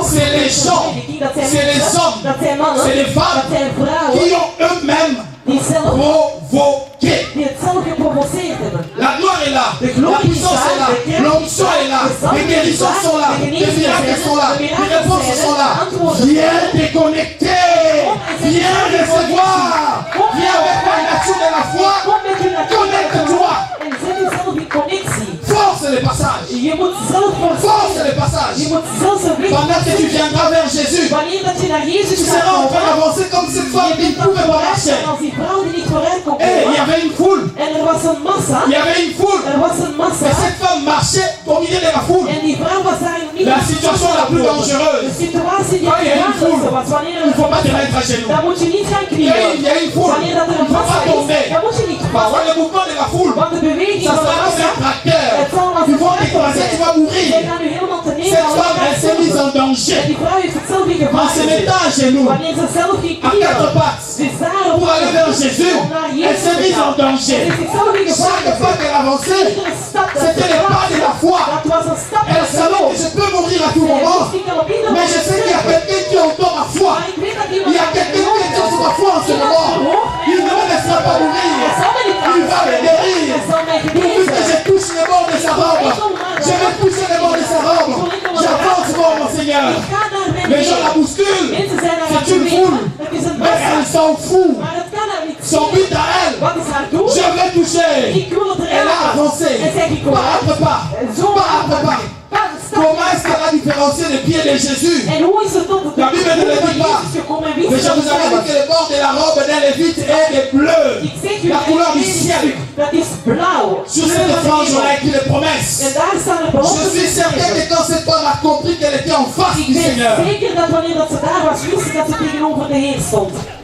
c'est les gens, c'est les hommes, c'est les femmes qui ont eux-mêmes provoqué. La gloire est là, la puissance est là, l'onction est là, les guérisons sont là, les miracles sont là, les réponses sont là. Viens te connecter, viens recevoir, viens avec la nature de la foi, connecte-toi. Force le passage. Force le passage. Pendant que tu viendras vers Jésus, tu seras en train d'avancer comme cette femme qui ne pouvait pas marcher. Et il y avait une foule. Il y avait une foule. Et cette femme marchait au milieu de la foule. La situation la plus dangereuse. Quand il y a une foule, il ne faut pas te mettre à genoux. Quand il y a une foule, il ne faut pas tomber. Parfois le mouvement de la foule, ça sera comme un tracteur. Tu vas t'écraser, tu vas mourir. Cette femme, elle s'est mise en danger. En se mettant à genoux, à quatre pattes, pour aller vers Jésus, elle s'est mise en danger. Chaque fois qu'elle avançait, c'était le pas de la foi. Elle savait que je peux mourir à tout moment, mais je sais qu'il y a quelqu'un qui entend ma foi. Il y a quelqu'un qui entend ma foi en ce moment. Il ne me laissera pas mourir. Il va me guérir. Pourvu que je touche les bords de sa robe, je vais toucher les bords de sa robe. J'avance vers mon Seigneur. Les gens la bousculent. C'est une foule, mais elle s'en fout. Son but à elle, je vais toucher. Elle a avancé, pas après pas, pas après pas. Comment est-ce qu'elle a différencié les pieds de Jésus? La Bible ne le dit pas. Déjà vous avez dit que le bord de la robe d'un lévite est bleu, la couleur du ciel. Sur cette frange on a écrit les promesses. Je suis certain que quand cette femme a compris qu'elle était en face du Seigneur,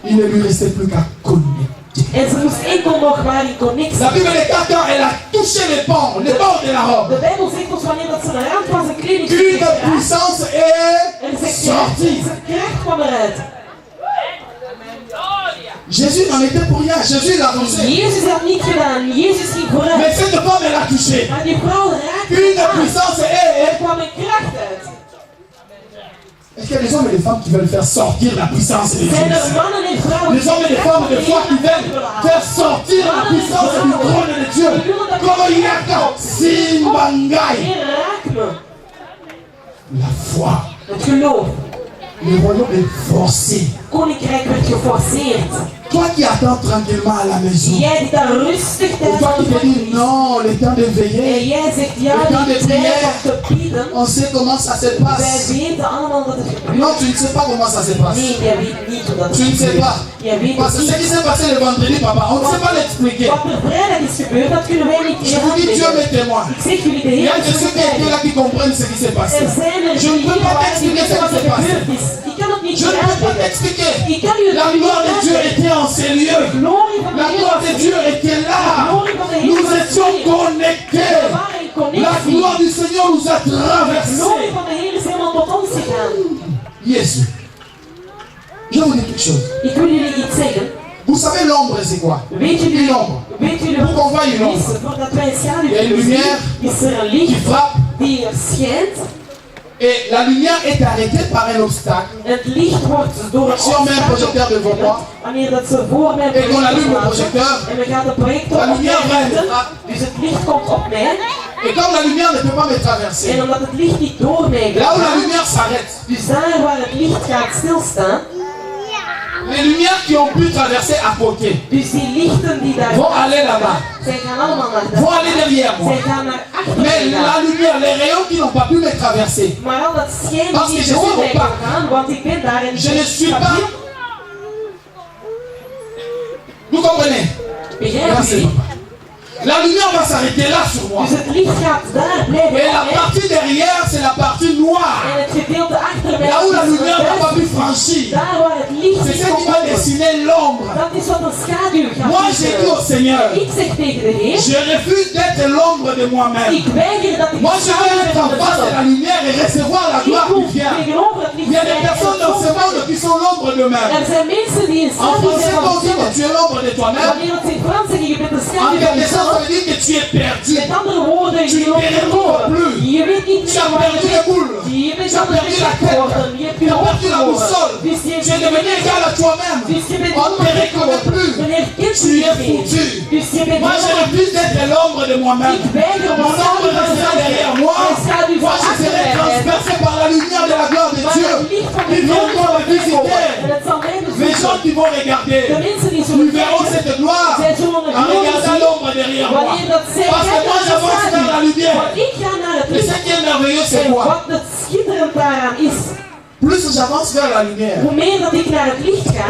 il ne lui restait plus qu'à connaître. En ze moest enkel nog maar in connectie. La Bible déclare quand elle a touché les bords de la robe. De Bijbel zegt ons wanneer dat ze de rand van zijn kleding Une puissance est sortie. Zijn kracht kwam eruit. Jésus n'en était pour rien. Jésus l'a avancé. Jezus had niet gedaan. Jezus ging vooruit. Mais cette femme elle a touché. Maar die vrouw raakte Une puissance er kwam een kracht uit. Est-ce qu'il y a des hommes et des femmes qui veulent faire sortir la puissance de Jésus? Zijn er mannen en vrouwen Les hommes et les femmes de foi qui veulent faire sortir la puissance du trône de Dieu. Comme il y a quand Simbangai. La foi. Het geloof. Le royaume est forcé. Koninkrijk werd geforceerd. Toi qui attends tranquillement à la maison. Jij die daar rustig thuis. Toi qui te dis non, le temps de veiller. En jij zegt ja, le temps de prière. Te bieden. On sait comment ça se passe. Wij weten allemaal dat het gebeurt. Non, tu ne sais pas comment ça se passe. Nee, jij weet niet hoe dat tu ne sais pas. Jij weet Parce que ce qui s'est passé le vendredi, papa, on ne sait pas l'expliquer. Wat er vrijdag is gebeurd, dat kunnen wij niet Je vous dis, Dieu m'est témoin. Ik zeg jullie de Il y a Heer. des ceux qui étaient là qui comprennent ce qui s'est passé. Je ne peux pas t'expliquer ce qui s'est passé. Je ne peux pas t'expliquer. La gloire de Dieu était en ces lieux. La gloire de Dieu était là. Nous étions connectés. La gloire du Seigneur nous a traversés. Jésus. Je vais vous dire quelque chose. Vous savez l'ombre c'est quoi? Une ombre. Pour qu'on voie une ombre, il y a une lumière qui frappe. Et la lumière est arrêtée par un obstacle. Si on met un projecteur devant moi et qu'on allume le projecteur, la lumière va. Et comme la lumière ne peut pas me traverser, là où la lumière s'arrête, les lumières qui ont pu traverser à côté vont aller là-bas, vont aller derrière moi. Mais la lumière, les rayons qui n'ont pas pu me traverser, parce que je suis opaque, je ne suis pas. Vous comprenez? Merci, papa. La lumière va s'arrêter là sur moi. Dus het licht gaat daar blijven. Et la partie derrière, c'est la partie noire. En het gedeelte achter mij. Là où la lumière n'a pas pu franchir. Daar waar het licht C'est is ce qui va gekomen. dessiner l'ombre. Dat is wat een schaduw gaat Moi, j'ai dit au Seigneur, Ik zeg tegen de Heer. je refuse d'être l'ombre de moi-même. Ik weiger dat ik Moi, je veux être en face de la lumière et recevoir la gloire qui vient. tegenover het licht Il y a des personnes dans ce monde qui sont l'ombre d'eux-mêmes. Er zijn mensen die in En schaduw français, zijn quand on dit van que tu es l'ombre de toi-même, wanneer het in Frans zeggen je bent een en schaduw van quelque sorte, ça jezelf. veut dire que tu es perdu. Met andere woorden, Tu je ne loopt te retrouves plus. Je weet niet Tu as meer waar perdu je les bent. boules. Je bent Tu as aan de perdu la weg tête. geworden. Je hebt Tu je as hoofd perdu la verloren. boussole. Dus je Tu es devenu égal à toi-même. Dus je bent On ne te reconnaît plus. Men herkent Tu je es niet meer. foutu. Dus je bent Moi, je refuse d'être l'ombre de moi-même. Ik weiger Mon om ombre schaduw van restera derrière mezelf. moi. Mijn schaduw Moi, van je achter serai mij. transpercé par la lumière de la gloire de Maar Dieu. het licht van de Ils viendront me En visiter. het zal mij Les bezoeken. gens qui vont regarder, De mensen die ils zullen verront kijken, cette gloire zij zullen en het glorie regardant zien. l'ombre derrière moi. Wanneer dat zij Parce que kijken moi, naar de j'avance vers la schaduw. lumière. Want ik ga naar het Et ce licht. qui est merveilleux, c'est En quoi? wat het schitterend daaraan is, Plus j'avance vers la lumière, hoe meer dat ik naar het licht ga,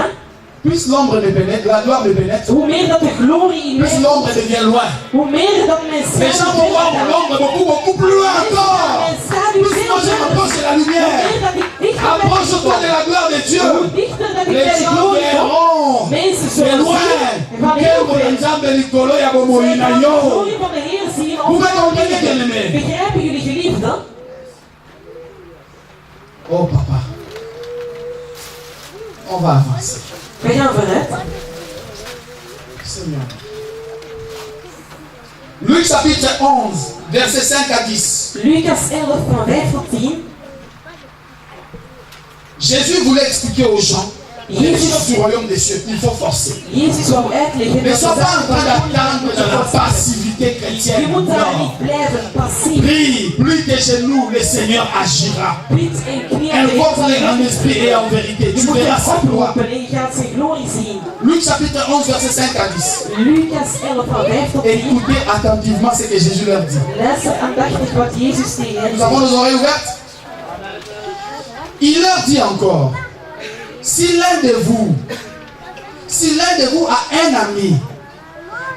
plus l'ombre me pénètre, la gloire me pénètre, hoe meer dat de glorie in plus mij l'ombre devient loin. hoe meer dat mijn Les gens schaduw vont voir verder mon gaat. ombre beaucoup plus loin encore. Mijn schaduw Plus moi je veel m'approche de la Hoe lumière, meer dat ik dichter ben approche-toi de la gloire de Dieu. hoe dichter dat ik Les bij de gens glorie kom, verront mensen de zullen loin. zien van heel Nkembo na veel. Nzambe likolo ya bomoi Zij na gaan de yo. glorie van de Heer zien. Hoe ben je ontdekt, bien-aimé? Begrijpen jullie geliefden? Oh papa, on va avancer. We gaan vooruit. Seigneur. Luc chapitre 11, versets 5 à 10. Lucas 11 van 5 tot 10. Jésus voulait expliquer aux gens les choses du royaume des cieux. Il faut forcer. Jezus wou uitleggen Ne dat sois de pas en train zaken van d'attendre dans la passivité Je chrétienne. moet daar Non. niet blijven passief. Prie, plus tes genoux, le Seigneur agira. Bid en knieën. Invoque-le en esprit et en vérité. Je Tu moet verras sa hem gloire. oproepen en je gaat zijn glorie zien. Luc chapitre 11, verset 5 à 10. Lucas 11 van 5 tot 10. Écoutez attentivement ce que Jésus leur dit. Luister aandachtig wat Jezus tegen hen Nous avons zegt. nos oreilles ouvertes. Il leur dit encore, si l'un de vous a un ami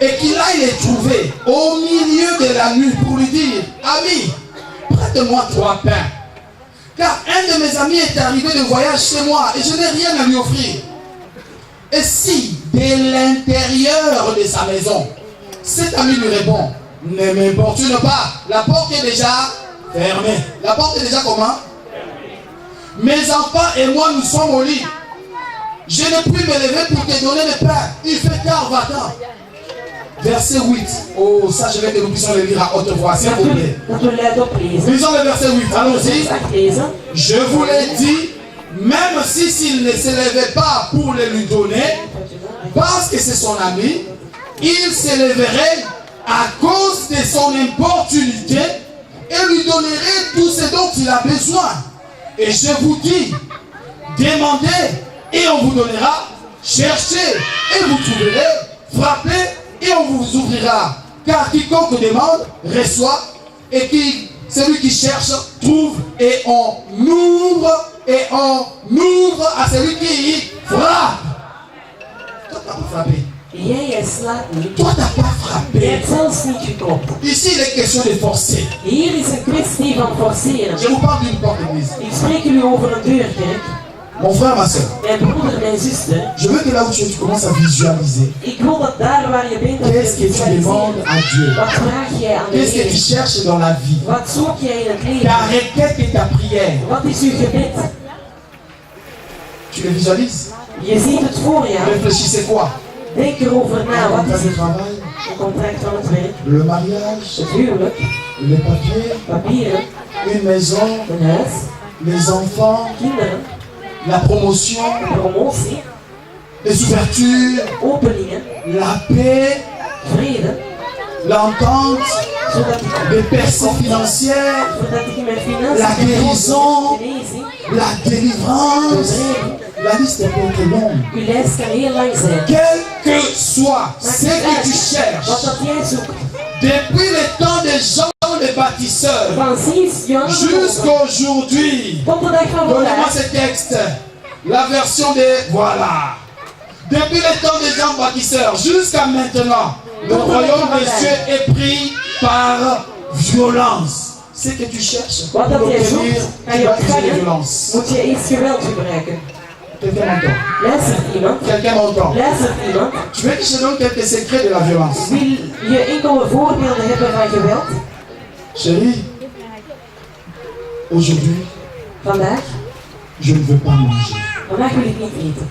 et qu'il aille le trouver au milieu de la nuit pour lui dire, ami, prête-moi 3 pains, car un de mes amis est arrivé de voyage chez moi et je n'ai rien à lui offrir. Et si, de l'intérieur de sa maison, cet ami lui répond, ne m'importune pas, la porte est déjà fermée. La porte est déjà comment? Mes enfants et moi, nous sommes au lit. Je n'ai pu me lever pour te donner le pain. Il fait tard, va-t'en. Verset 8. Oh, ça, je vais que nous puissions le lire à haute voix, s'il vous plaît. Dat we luid oplezen. Lisons le verset 8. Allons-y. Vers 8 lezen. Je vous l'ai dit, même si s'il ne se levait pas pour le lui donner, parce que c'est son ami, il se leverait à cause de son importunité et lui donnerait tout ce dont il a besoin. Et je vous dis, demandez et on vous donnera, cherchez et vous trouverez, frappez et on vous ouvrira. Car quiconque demande, reçoit, et celui qui cherche, trouve, et on ouvre à celui qui frappe. Toi, tu n'as pas frappé. Jij slaat niet. Toi, tu n'as pas Je frappé. hebt zelfs niet geklopt. Ici, il est question de forcer. Hier is een kwestie van forceren. Je vous parle d'une porte d'église. Ik spreek jullie over een deurkerk. Mon frère, ma soeur, Mijn broeder, mijn zuster. je veux que là où tu es, tu commences à visualiser. Ik wil dat daar waar je bent, dat je Qu'est-ce que tu demandes visualiseert. à Dieu? Wat vraag jij aan de Qu'est-ce que tu Heer? cherches dans la vie? Wat zoek jij in het Ta leven? requête et ta prière. Wat is uw gebed? Tu le visualises? Je ziet het voor je. Réfléchissez quoi? Denk erover na. Un Wat contrat is de het? travail, Een contract van het werk, le mariage, het huwelijk, les papiers, papieren, une maison, een huis, les enfants, kinderen, la promotion, promotie, les ouvertures, openingen, la paix, vrede, l'entente, zodat ik, les percées financières, zodat ik mijn La financiën guérison. genezing, la délivrance. bevrijding. La liste est pas très longue. Uw lijst kan heel lang zijn. Quel que soit ce que tu Wat cherches, dat jij zoekt. depuis le temps de Jean le baptisteur Van sinds Johannes jusqu'aujourd'hui, tot de dag van donnez-moi vandaag. ce texte, la version de voilà. Depuis le temps de Jean le baptisteur jusqu'à maintenant, Le royaume des cieux est pris par violence. C'est que tu cherches pour obtenir, tu vas utiliser la violence. Moet je iets geweld gebruiken. Quelqu'un m'entend? Luistert iemand? Quelqu'un m'entend? Luistert iemand? Tu veux que je te donne quelques secrets de la violence? Wil je enkele voorbeelden hebben van geweld? Chérie, aujourd'hui, Vandaag? je ne veux pas manger. Vandaag wil ik niet eten.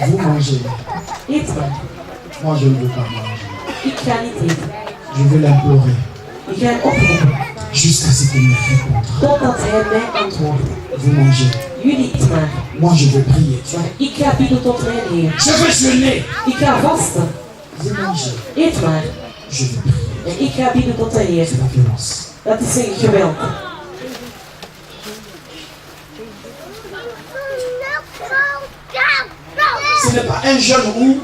Vous mangez. Eet maar. Moi, je ne veux pas manger. Ik ga niet eten. Je vais l'implorer Ik ga hem oproepen. jusqu'à ce qu'il me réponde. Totdat hij mij antwoordt. Vous mangez. Jullie eet maar. Moi, je vais prier. Maar ik ga bidden tot mijn Heer. Je vais jeûner. Ik ga vasten. Vous mangez. Eet maar. Je vais prier. En ik ga bidden tot de Heer. C'est la violence. Dat is een geweld. Ce n'est pas un jeune où,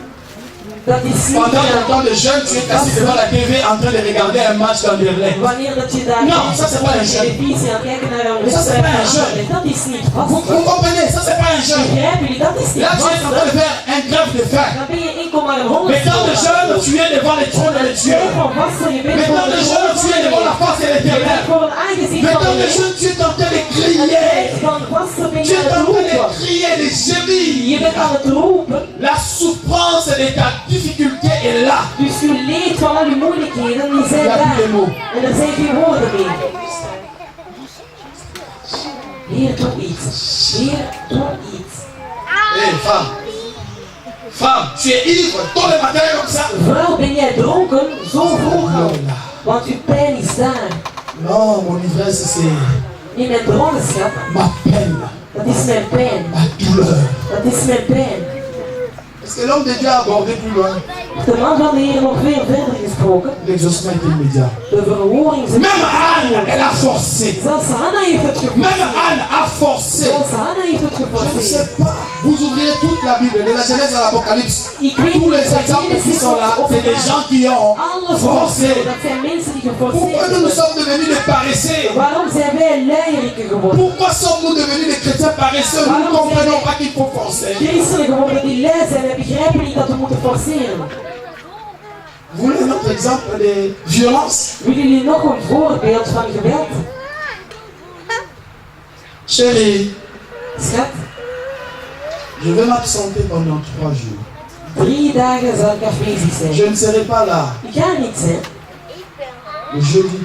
Dat is niet pendant le temps de jeûne, tu es assis devant la TV en train de regarder un match d'Anderlecht. wanneer dat je daar Non, ça c'est pas un jeune. televisie aan het kijken naar een Mais ça, c'est pas un jeune. wedstrijd. Dat is niet Vous vasten. comprenez, ça c'est pas un jeune. Begrijpen jullie? Dat is niet Là, tu es en train de vasten. faire un grève de faim. Dan ben je enkel maar een hond. Mais dans le jeûne, tu es devant les trônes de Dieu. Van vasten, je bent Mais dans le jeûne, tu es devant la face de Je bent l'Éternel. voor een aangezicht Mais van dans de le Heer. jeûne, tu es en train de En crier. van vasten ben Tu je es aan en het train de roepen. crier, de gémir. Je bent aan het roepen. La souffrance de ta difficulté est là. Dus je leed van al je moeilijkheden, die zijn Il y a daar. plus de mots. En er zijn geen woorden meer. Heer, doe iets. Heer, doe iets. Hé, femme. Femme, tu es ivre tous les matins comme ça. Vrouw, ben jij dronken? Zo vroeg al. Non, là. Want uw pijn is daar. Non, mon ivresse, c'est In mijn dronkenschap, ma peine, dat is mijn pijn. ma douleur. Dat is mijn pijn. Est-ce que l'homme de Dieu a abordé plus loin? De man van de Heer nog veel verder gesproken. L'exaucement est immédiat. De verhoring is... Même Anne, elle a forcé. Zelfs Hanna heeft het Même geforceerd. Anne a forcé. Zelfs Hanna heeft het Je ne geforceerd. sais pas. Vous ouvrez toute la Bible, de la Genèse à l'Apocalypse. Ik weet Tous niet, les exemples qui sont là, c'est des gens qui ont Alle forcé. dat zijn mensen die Pourquoi geforceerd nous hebben. sommes devenus des paresseux? Waarom zijn wij luieriken geworden? Pourquoi sommes-nous devenus des chrétiens paresseux? Nous ne comprenons pas qu'il faut forcer. Christenen geworden die lui zijn. Wij begrijpen niet dat we moeten forceren. Vous voulez un autre exemple de violence? Willen jullie nog een voorbeeld van geweld? Chérie, Schat, je vais m'absenter pendant 3 jours. 3 dagen zal ik afwezig zijn. Je ne serai pas là Ik ga niet zijn. le jeudi,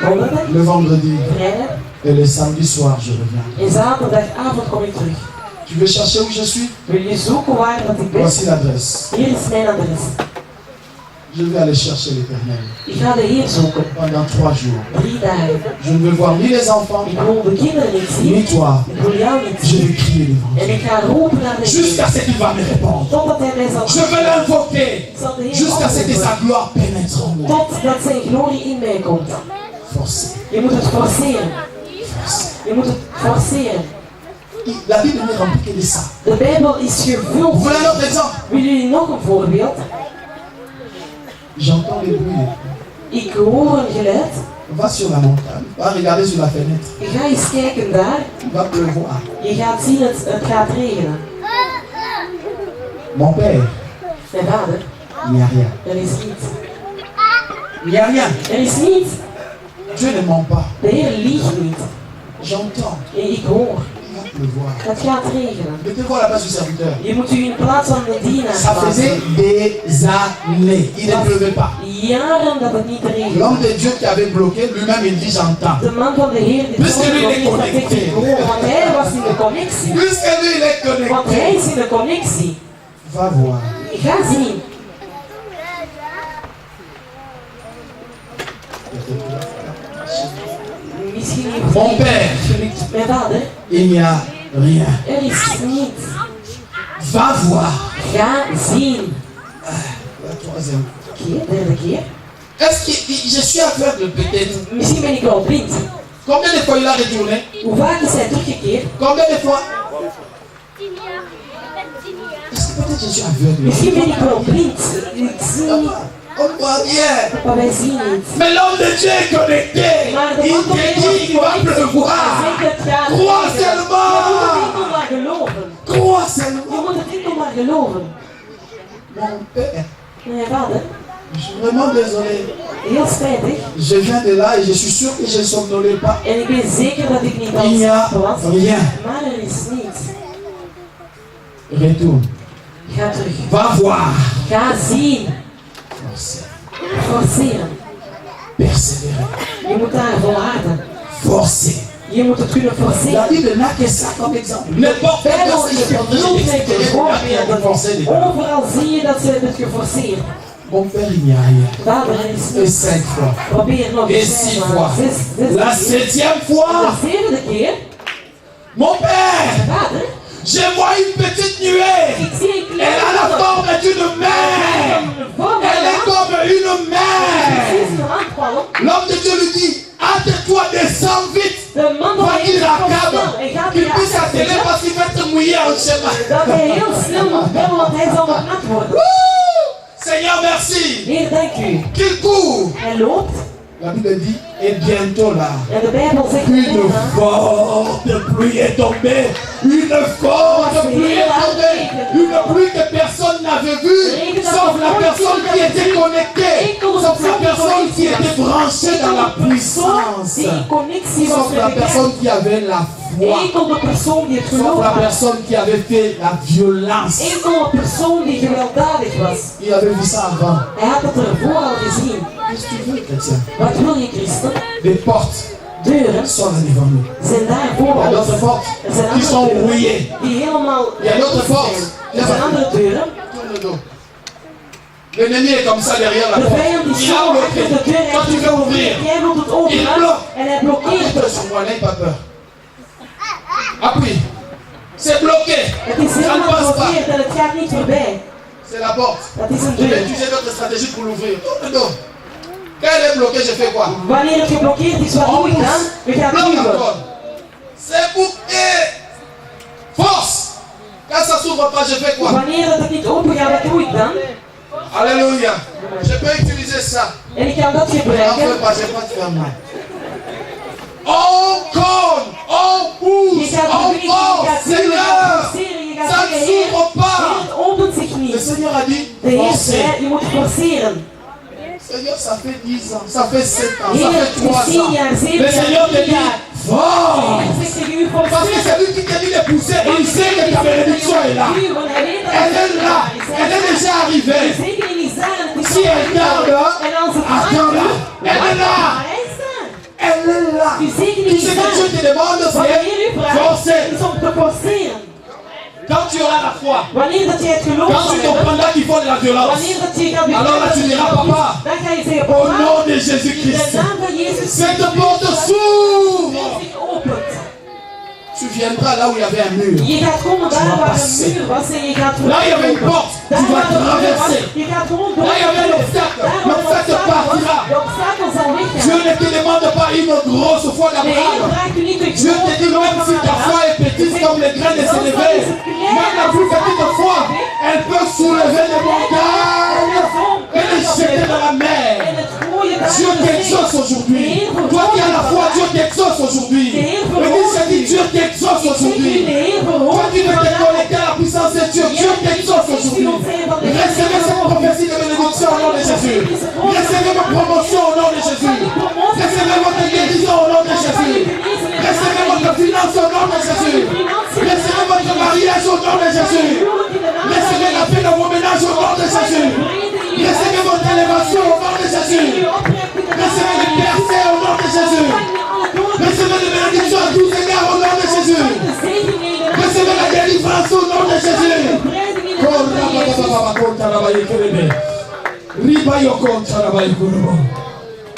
Donderdag, le vendredi vrijdag et le samedi soir, je reviens. en zaterdagavond kom ik terug. Tu veux chercher où je suis? Wil je zoeken waar dat ik ben? Voici l'adresse. Hier is mijn adres. Je vais aller chercher l'Éternel Ik ga de Heer zoeken. pendant 3 jours. 3 dagen. Je ne veux voir ni les enfants, Ik wil de kinderen niet zien. ni toi. Ik wil jou niet Je zien. vais crier En l'évangile ik ga roepen naar de jusqu'à Heer. ce qu'il va me répondre. Totdat hij mij zal Je vais l'invoquer Ik zal de Heer jusqu'à ce que sa oproepen. gloire pénètre en moi. Totdat zijn glorie in mij komt. Forcez, Je moet het forceren. forcez. Je moet het forceren. La Bible n'est remplie que de ça. De Bijbel is Vous gevuld. voulez un autre exemple? Willen jullie nog een voorbeeld? J'entends les bruits. Ik hoor een geluid. Va sur la montagne, va regarder sur la fenêtre. Ga eens kijken daar. Il va pleuvoir. Je gaat zien, het gaat regenen. Mon père, Mijn vader, il n'y a rien. er is niets. Il n'y a rien. Er is niets. Dieu ne ment pas. De Heer liegt niet. J'entends. En ik hoor. Il va pleuvoir. Het gaat regenen. Mettez-vous à la place du serviteur. Je moet u in plaats van de dienaar Ça faisait plaatsen. des années. Il ne pleuvait pas. Jaren dat het niet regende. L'homme de Dieu qui avait bloqué, lui-même il dit j'entends. De man van de Heer die Puisque lui, il est dat ik connecté. hoor, want hij was in de connectie. Puisque lui il est Want hij connecté, is in de connectie. va voir. Ga zien. Misschien heeft Mon hij père, gelukt. Mijn vader, il n'y a rien. er is niets. Va voir. Ga zien. La troisième. Oké, derde keer. Est-ce que je suis aveugle peut-être? Misschien ben ik wel blind. Combien de fois il a retourné? Hoe vaak is hij teruggekeerd? Combien de fois? Est-ce que peut-être je suis aveugle? Misschien ben ik wel blind. Ik zie niet. On voit rien. Maar wij zien niet. Mais l'homme de Dieu est connecté. Maar de Il man van de te Heer dit qu'il va Hij pleuvoir. zegt het gaat Crois regenen. seulement. Je moet het enkel maar geloven. Crois Je seulement. moet het enkel maar geloven. Mon père, Mijn vader, Je suis vraiment désolé. Heel spijtig. Je viens de là et je suis sûr que je ne somnolais pas. En ik ben zeker dat ik niet Il n'y a was. rien. Maar er is niets. Retourne. Ga terug. Va voir. Ga zien. Forcer. Forceren. Persévérer. Je moet daar volharden. Forcer. Je moet het kunnen La forceren. Bible n'a que ça comme exemple. N'importe quel Bijbel verset is que je prendrai, gevuld je met t'expliquerai combien de forcer des gens. overal zie je dat ze het geforceerd. Mon père, il n'y a rien. Vader, er is Et niets. 5 fois. Probeer nog Et eens 6 vijf fois. maal. Zes La keer. 7e De fois. zevende keer. Mon père, Vader, je vois une petite nuée. ik zie een Elle a kleine la forme d'une mer. Elle est comme une mer. precies de hand vallen. L'homme de Dieu lui dit, hâte-toi, descends vite. De man van Pas qu'il Jezus komt raccable. snel en gaat Qu'il weer puisse atteler afzetten. parce qu'il va être mouillé en chemin. Dat hij heel snel moet bellen, want hij zal nog nat worden. Wouh! Seigneur, merci. Heer, dank u. Qu'il court. Hij loopt La Bible dit, et bientôt là, en de Bijbel zegt une bijna, forte pluie est tombée. Une forte pluie est tombée. Une pluie que personne n'avait vue, sauf la personne qui était connectée, sauf la personne qui était branchée dans la puissance, die in connectie was sauf met la de personne qui avait la foi, enkel de persoon die het sauf geloof la had. personne qui avait fait la violence. Enkel de persoon die gewelddadig was. Il avait vu ça avant. Hij had het ervoor al gezien. Qu'est-ce que tu veux, chrétien? Wat wil je, christen? Les portes Deuren sont là devant nous. zijn daar voor Il y a ons. d'autres portes Er zijn qui sont andere deuren rouillées. die helemaal Il y a d'autres portes. Er zijn andere deuren. Tourne le dos. L'ennemi est comme ça derrière la De porte. vijand die Il a zo achter bloqué. de deur Quand tu veux ouvrir, jij wilt het Il openen bloque. en hij blokkeert appuie het. sur moi, n'aie pas peur. Appuie. C'est bloqué. Het is Ça ne helemaal passe pas. geblokkeerd en het gaat niet voorbij. C'est la porte. Dat is een Je vais deur. utiliser d'autres stratégies pour l'ouvrir. Tourne le dos. Quand elle est bloquée, je fais quoi? Wanneer het geblokkeerd is, wat doe ik dan? We gaan Bloque duwen. encore. C'est bouclé. Force. Quand ça s'ouvre pas, je fais quoi? Wanneer het niet open gaat, wat doe ik dan? Alléluia. Je peux utiliser ça. En ik kan dat N'en gebruiken. fais pas, je vais pas te faire mal. On cogne, on Je pousse, gaat on bewegen, je gaat force. duwen, je gaat Seigneur, forceren, je ça gaat ne zeggen, Heer, s'ouvre pas. Heer, het opent zich Le niet. Seigneur a dit, De Heer forcez. zei, je moet forceren. Seigneur, ça fait 10 ans, ça fait 7 ans, ça Heer, fait 3 10 ans. jaar, 7 Le Seigneur jaar, te 10 dit, jaar. force. Heer zegt tegen u, Parce que forceer. c'est lui qui te dit de pousser et il sait que ta bénédiction est là. Want hij weet dat Elle est là, elle est déjà de arrivée. zegening is daar en het is Si elle tarde, en als het attends-la. Elle est là. hij is daar. Elle est là. Die Tout zegening ce is que Dieu daar. te demande, Wat de c'est Heer u vraagt, forcer. is om te forceren. Quand tu auras la foi, Wanneer dat jij het geloof quand zal tu hebben, comprendras qu'il faut de la violence, wanneer dat je gaat alors là tu diras, papa, dan ga je zeggen, au papa, nom de in de Jésus-Christ, naam van Jezus cette porte s'ouvre. zich opent. Tu viendras là où il y avait un mur. Je gaat gewoon daar vas waar passer. een muur was en je gaat Là il y avait une porte, tu Daar vas waar een muur was, traverser. je gaat gewoon door. Là il y avait un obstacle, Daar waar een l'obstacle obstakel was, partira. de obstakel zal Dieu weggaan. ne te demande pas une grosse foi De Heer d'Abraham. vraagt u niet de Dieu te dit même si ta foi est petite comme les grains de s'élever, même la plus petite foi, elle peut soulever les montagnes et les jeter dans la mer. en het gooien daar Dieu in de zee. t'exauce aujourd'hui. Toi qui as la foi, Dieu t'exauce aujourd'hui. Le ministre dit Dieu t'exauce aujourd'hui. Toi qui veux te connecter à la puissance de Dieu, Dieu t'exauce aujourd'hui. Recevez cette prophétie de bénédiction au nom de Jésus. Recevez votre promotion au nom de Jésus. Recevez votre guérison au nom de Jésus. Recevez votre finance au nom de Jésus. Recevez votre mariage au nom de Jésus. Recevez la paix dans vos ménages au nom de Jésus. Recevez votre élévation au nom de Jésus. Recevez les percées au nom de Jésus. Recevez les bénédictions à tous égards au nom de Jésus. Recevez la délivrance au nom de Jésus.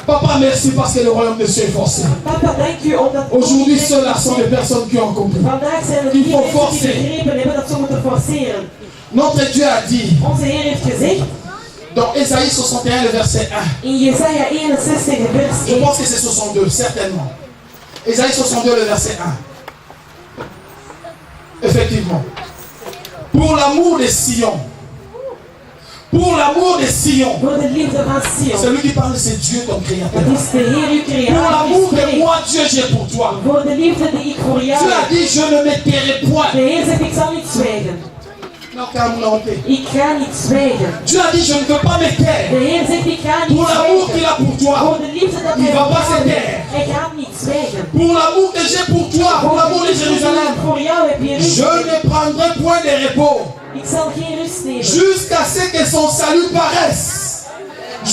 Papa, merci parce que le royaume de Dieu est forcé. Papa, dank u omdat Aujourd'hui, ceux-là sont les personnes qui ont compris. vandaag zijn er Il die faut mensen die forcer. begrepen hebben dat ze moeten forceren. Notre Dieu a dit Onze Heer heeft gezegd dans Ésaïe 61, le verset 1. in Jesaja 61 vers Je 1. pense que c'est 62, certainement. Ésaïe 62, le verset 1. Effectivement. Pour l'amour de Sion. Pour l'amour de Sion. Voor de liefde van Sion. Celui qui parle, c'est Dieu ton créateur. Dat is de Heer uw Pour creator. l'amour die de spreekt. moi, Dieu, j'ai pour toi. Voor de liefde die ik voor jou Dieu a heb. dit, je ne me tairai point. De Heer zegt, ik zal niet zwijgen. Ik ga niet zwijgen. Dieu a dit, je ne veux pas me taire. De Heer zegt, ik ga niet Pour l'amour zwijgen. qu'il a pour toi, Voor de liefde dat il hij ne va voor pas se jou heeft. taire. Hij gaat niet zwijgen. Pour l'amour que j'ai pour toi, pour l'amour de Jérusalem, Voor jou heb je rust. je ne prendrai point de repos Ik zal geen rust nemen. jusqu'à ce que son salut paraisse,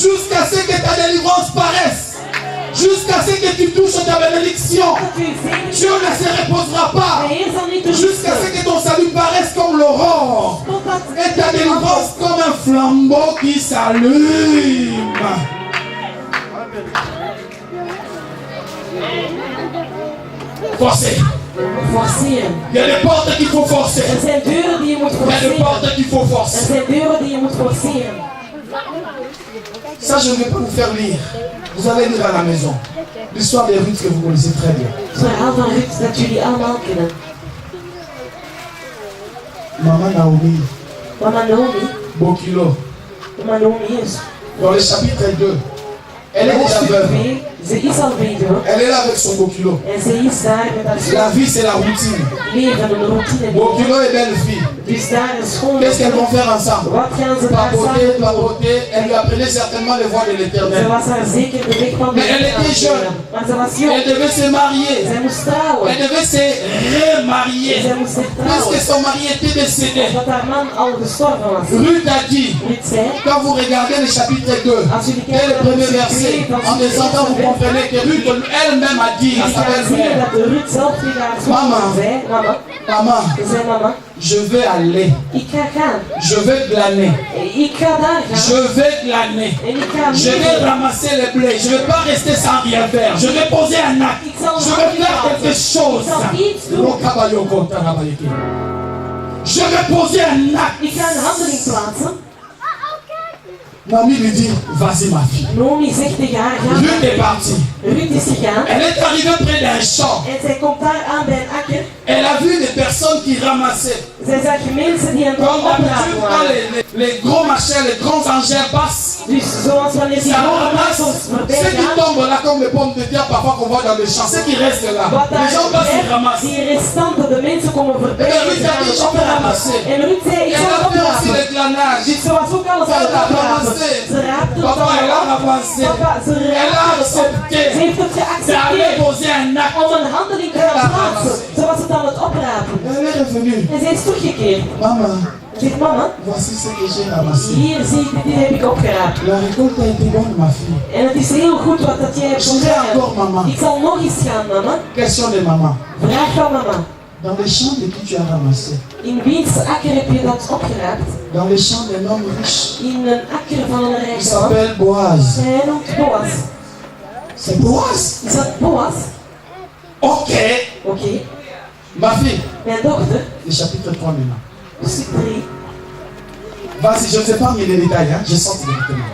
jusqu'à ce que ta délivrance paraisse, jusqu'à ce que tu touches ta bénédiction. Dat u zegen. Dieu ne se reposera De pas Heer zal niet jusqu'à ce rusten. que ton salut paraisse comme l'aurore Totdat et ta délivrance comme un flambeau qui s'allume. Forcez. forceren. Il y a des portes qu'il faut forcer. Er zijn deuren die je moet Il y a des forceren. portes qu'il faut Er forcer. zijn deuren die je moet forceren. Ça, je ne vais pas vous faire lire. Vous allez lire à la maison. L'histoire des Ruth que vous connaissez très bien. Het verhaal van Ruth dat jullie allemaal kennen. Maman Naomi, Mama Naomi. Bokilo, Mama Naomi is. dans le chapitre 2, elle est déjà Hoofdstuk veuve. 2. Ze is al weduwe. Elle est là avec son Bokilo. En ze is daar met haar La vie, c'est la routine. leven, een routine. Bokilo est belle fille. Dus daar een schoon. Qu'est-ce qu'elles vont faire ensemble? Wat gaan ze daar Papoter, samen doen? papoter. Elle lui apprenait certainement les voies de Ze l'éternel. was haar zeker de weg van de Mais elle Heer aan était het jeune. leren. Maar ze was Elle jong. devait se marier. Zij moest trouwen. Elle devait se remarier. Zij moest zich Puisque trouwen. son mari était décédé. Dat haar man al gestorven was. Ruth a dit, Ruth zei. quand vous regardez le chapitre 2, Als jullie dès le kijken naar premier het verset, verset, en descendant, vous comprenez que Ruth elle-même a dit à jullie sa gaan zien belle-mère, dat Ruth zelf tegen haar Mama. schoonzoon zei. Mama. maman, Ze zei mama. je vais aller, Ik ga gaan. je vais glaner, Ik ga daar gaan. je vais glaner, En ik ga je vais ramasser les blés, je ne vais pas rester sans rien faire, je vais poser un acte, je vais faire quelque chose. Je vais poser un acte. Ik ga een handeling plaatsen. Naomi lui dit, vas-y ma fille. Naomi zegt tegen haar, ga Ruth est maar. partie. Ruth is gegaan. Elle est arrivée près d'un champ. En zij komt daar aan bij een akker. Elle a vu des personnes qui ramassaient. Zij zag mensen die aan het Comme d'habitude, oprapen quand waren. les gros machins, les grands engins passent, Dus zoals wanneer die ça grote ramasse wagens voorbij ceux qui gaan. tombent là comme des pommes de terre parfois qu'on voit dans les champs, ceux qui restent là. Wat Les gens daar passent, ils blijft, ramassent. die restanten, de mensen komen voorbij. En En Ruth ze a gaan dit, het je peux oprapen. ramasser. En Ruth zei, ik Elle zal a het fait aussi oprapen. le glanage. Dus ze was ook alles aan Elle het a oprapen. ramassé. Ze raapte het Papa, elle a allemaal. ramassé. Papa, ze Elle a raapte het op. accepté. Ze heeft het Ça allait geaccepteerd. poser un acte. Om een handeling te gaan plaatsen. Ze was het aan het oprapen. Elle est revenue. En zij is teruggekeerd. Maman, Ze zegt, mama, voici ce que j'ai ramassé. hier zie je, dit heb ik opgeraapt. La récolte a été bonne, ma fille. En het is heel goed wat dat jij hebt Je vais encore, gedaan. maman. Ik zal nog eens gaan, mama. Question de maman. Vraag van mama. Dans les champs de qui tu as ramassé? In wiens akker heb je dat opgeraapt? Dans les champs d'un homme riche. In een akker van een Il rijke man. s'appelle Boaz. Hij noemt Boas. C'est Boaz. Is dat Boas? Ok. Oké. Ma fille, Mijn dochter, le chapitre 3 maintenant. stuk 3. Vas-y, je ne sais pas les détails, hein? Je sens directement.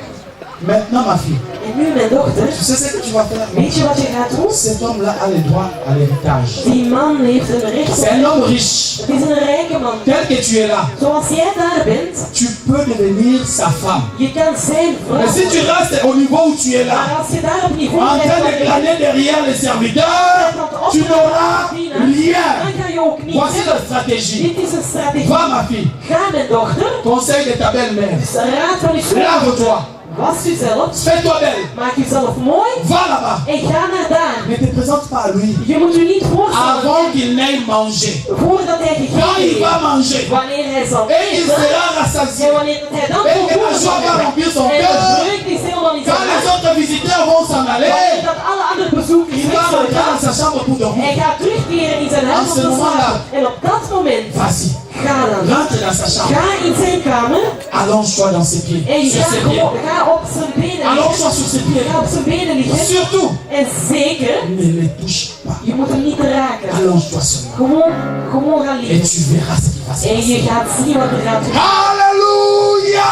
Maintenant, ma fille, En nu mijn dochter, tu sais ce que tu vas faire? weet je wat je gaat doen? Cet homme-là a le droit à l'héritage. Die man heeft een recht C'est un op. homme riche. Het is een rijke man. Tel que tu es là, Zoals jij daar bent, tu peux devenir sa femme. je kan zijn vrouw. Mais si tu restes au niveau où tu es là, Maar als je daar op niveau en train de glaner derrière les serviteurs, tu n'auras rien. dan ga je ook niet. Voici la stratégie. Dit is een strategie. Va, ma fille. Ga mijn dochter, Conseil de ta belle-mère. dus raad van je schoon. Lave-toi. Was jezelf, Fais-toi belle. maak jezelf mooi Va là-bas. en ga naar daar. Ne te présente pas à lui Je moet u niet voorstellen avant qu'il n'aille manger. voordat hij Quand gegeten il va heeft. manger, Wanneer hij zal et il eten sera rassasié. en wanneer hij dan Et que la joie va volkomen remplir son en de cœur. vreugde is helemaal niet Quand les zo. autres visiteurs vont s'en Wanneer aller, dat alle andere bezoekers il va weg zullen rentrer dans gaan, sa chambre pour dormir. hij gaat terugkeren in zijn huis En om ce te moment-là, slapen. En op dat moment, Vas-y, ga dan. rentre dans sa chambre. Ga in zijn kamer Allonge-toi dans ses pieds. en Sur ses pieds. ga op zijn benen liggen. Allonge-toi sur ses pieds. Ga op zijn benen liggen. Surtout, En zeker, ne les touche pas. je moet hem niet raken. Allonge-toi seulement. Gewoon gaan Et liggen. tu verras ce qui va se En je passer. gaat zien wat er gaat gebeuren. Alléluia!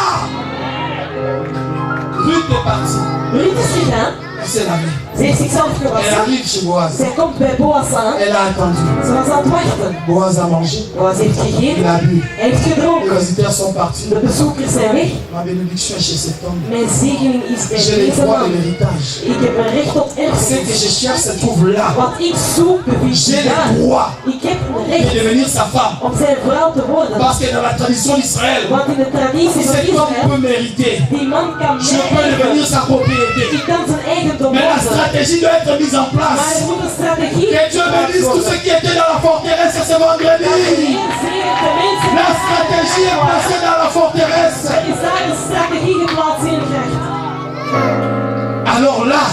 Ruth est partie. Ruth is gegaan. s'est lavée. Ze heeft zichzelf Elle gewassen. arrive chez Boaz. Zij komt bij Boas aan. Elle a attendu. Ze was aan het wachten. Boaz a mangé. Boas heeft Il gegeten. a bu. Hij heeft Les gedronken. visiteurs sont partis. De bezoekers zijn weg. Ma bénédiction est chez cet homme. Mijn zegening is bij J'ai les deze droits de man. l'héritage. Ik heb een recht op Ce que erfenis. je cherche se trouve là. Wat ik zoek bevindt J'ai zich le daar. droit Ik heb een de recht devenir sa femme. om zijn vrouw te worden. Parce que dans la tradition d'Israël, Want in de traditie van cet homme Israël, peut mériter. die man kan Je peux devenir mij sa propriété. die kan zijn eigendom Mais la worden. stratégie doit être mise en Maar er place. moet een strategie Que Dieu bénisse tous ceux qui étaient dans la forteresse ce vendredi. La stratégie est placée dans la forteresse. Er is daar een strategie geplaatst in Gracht. Alors là,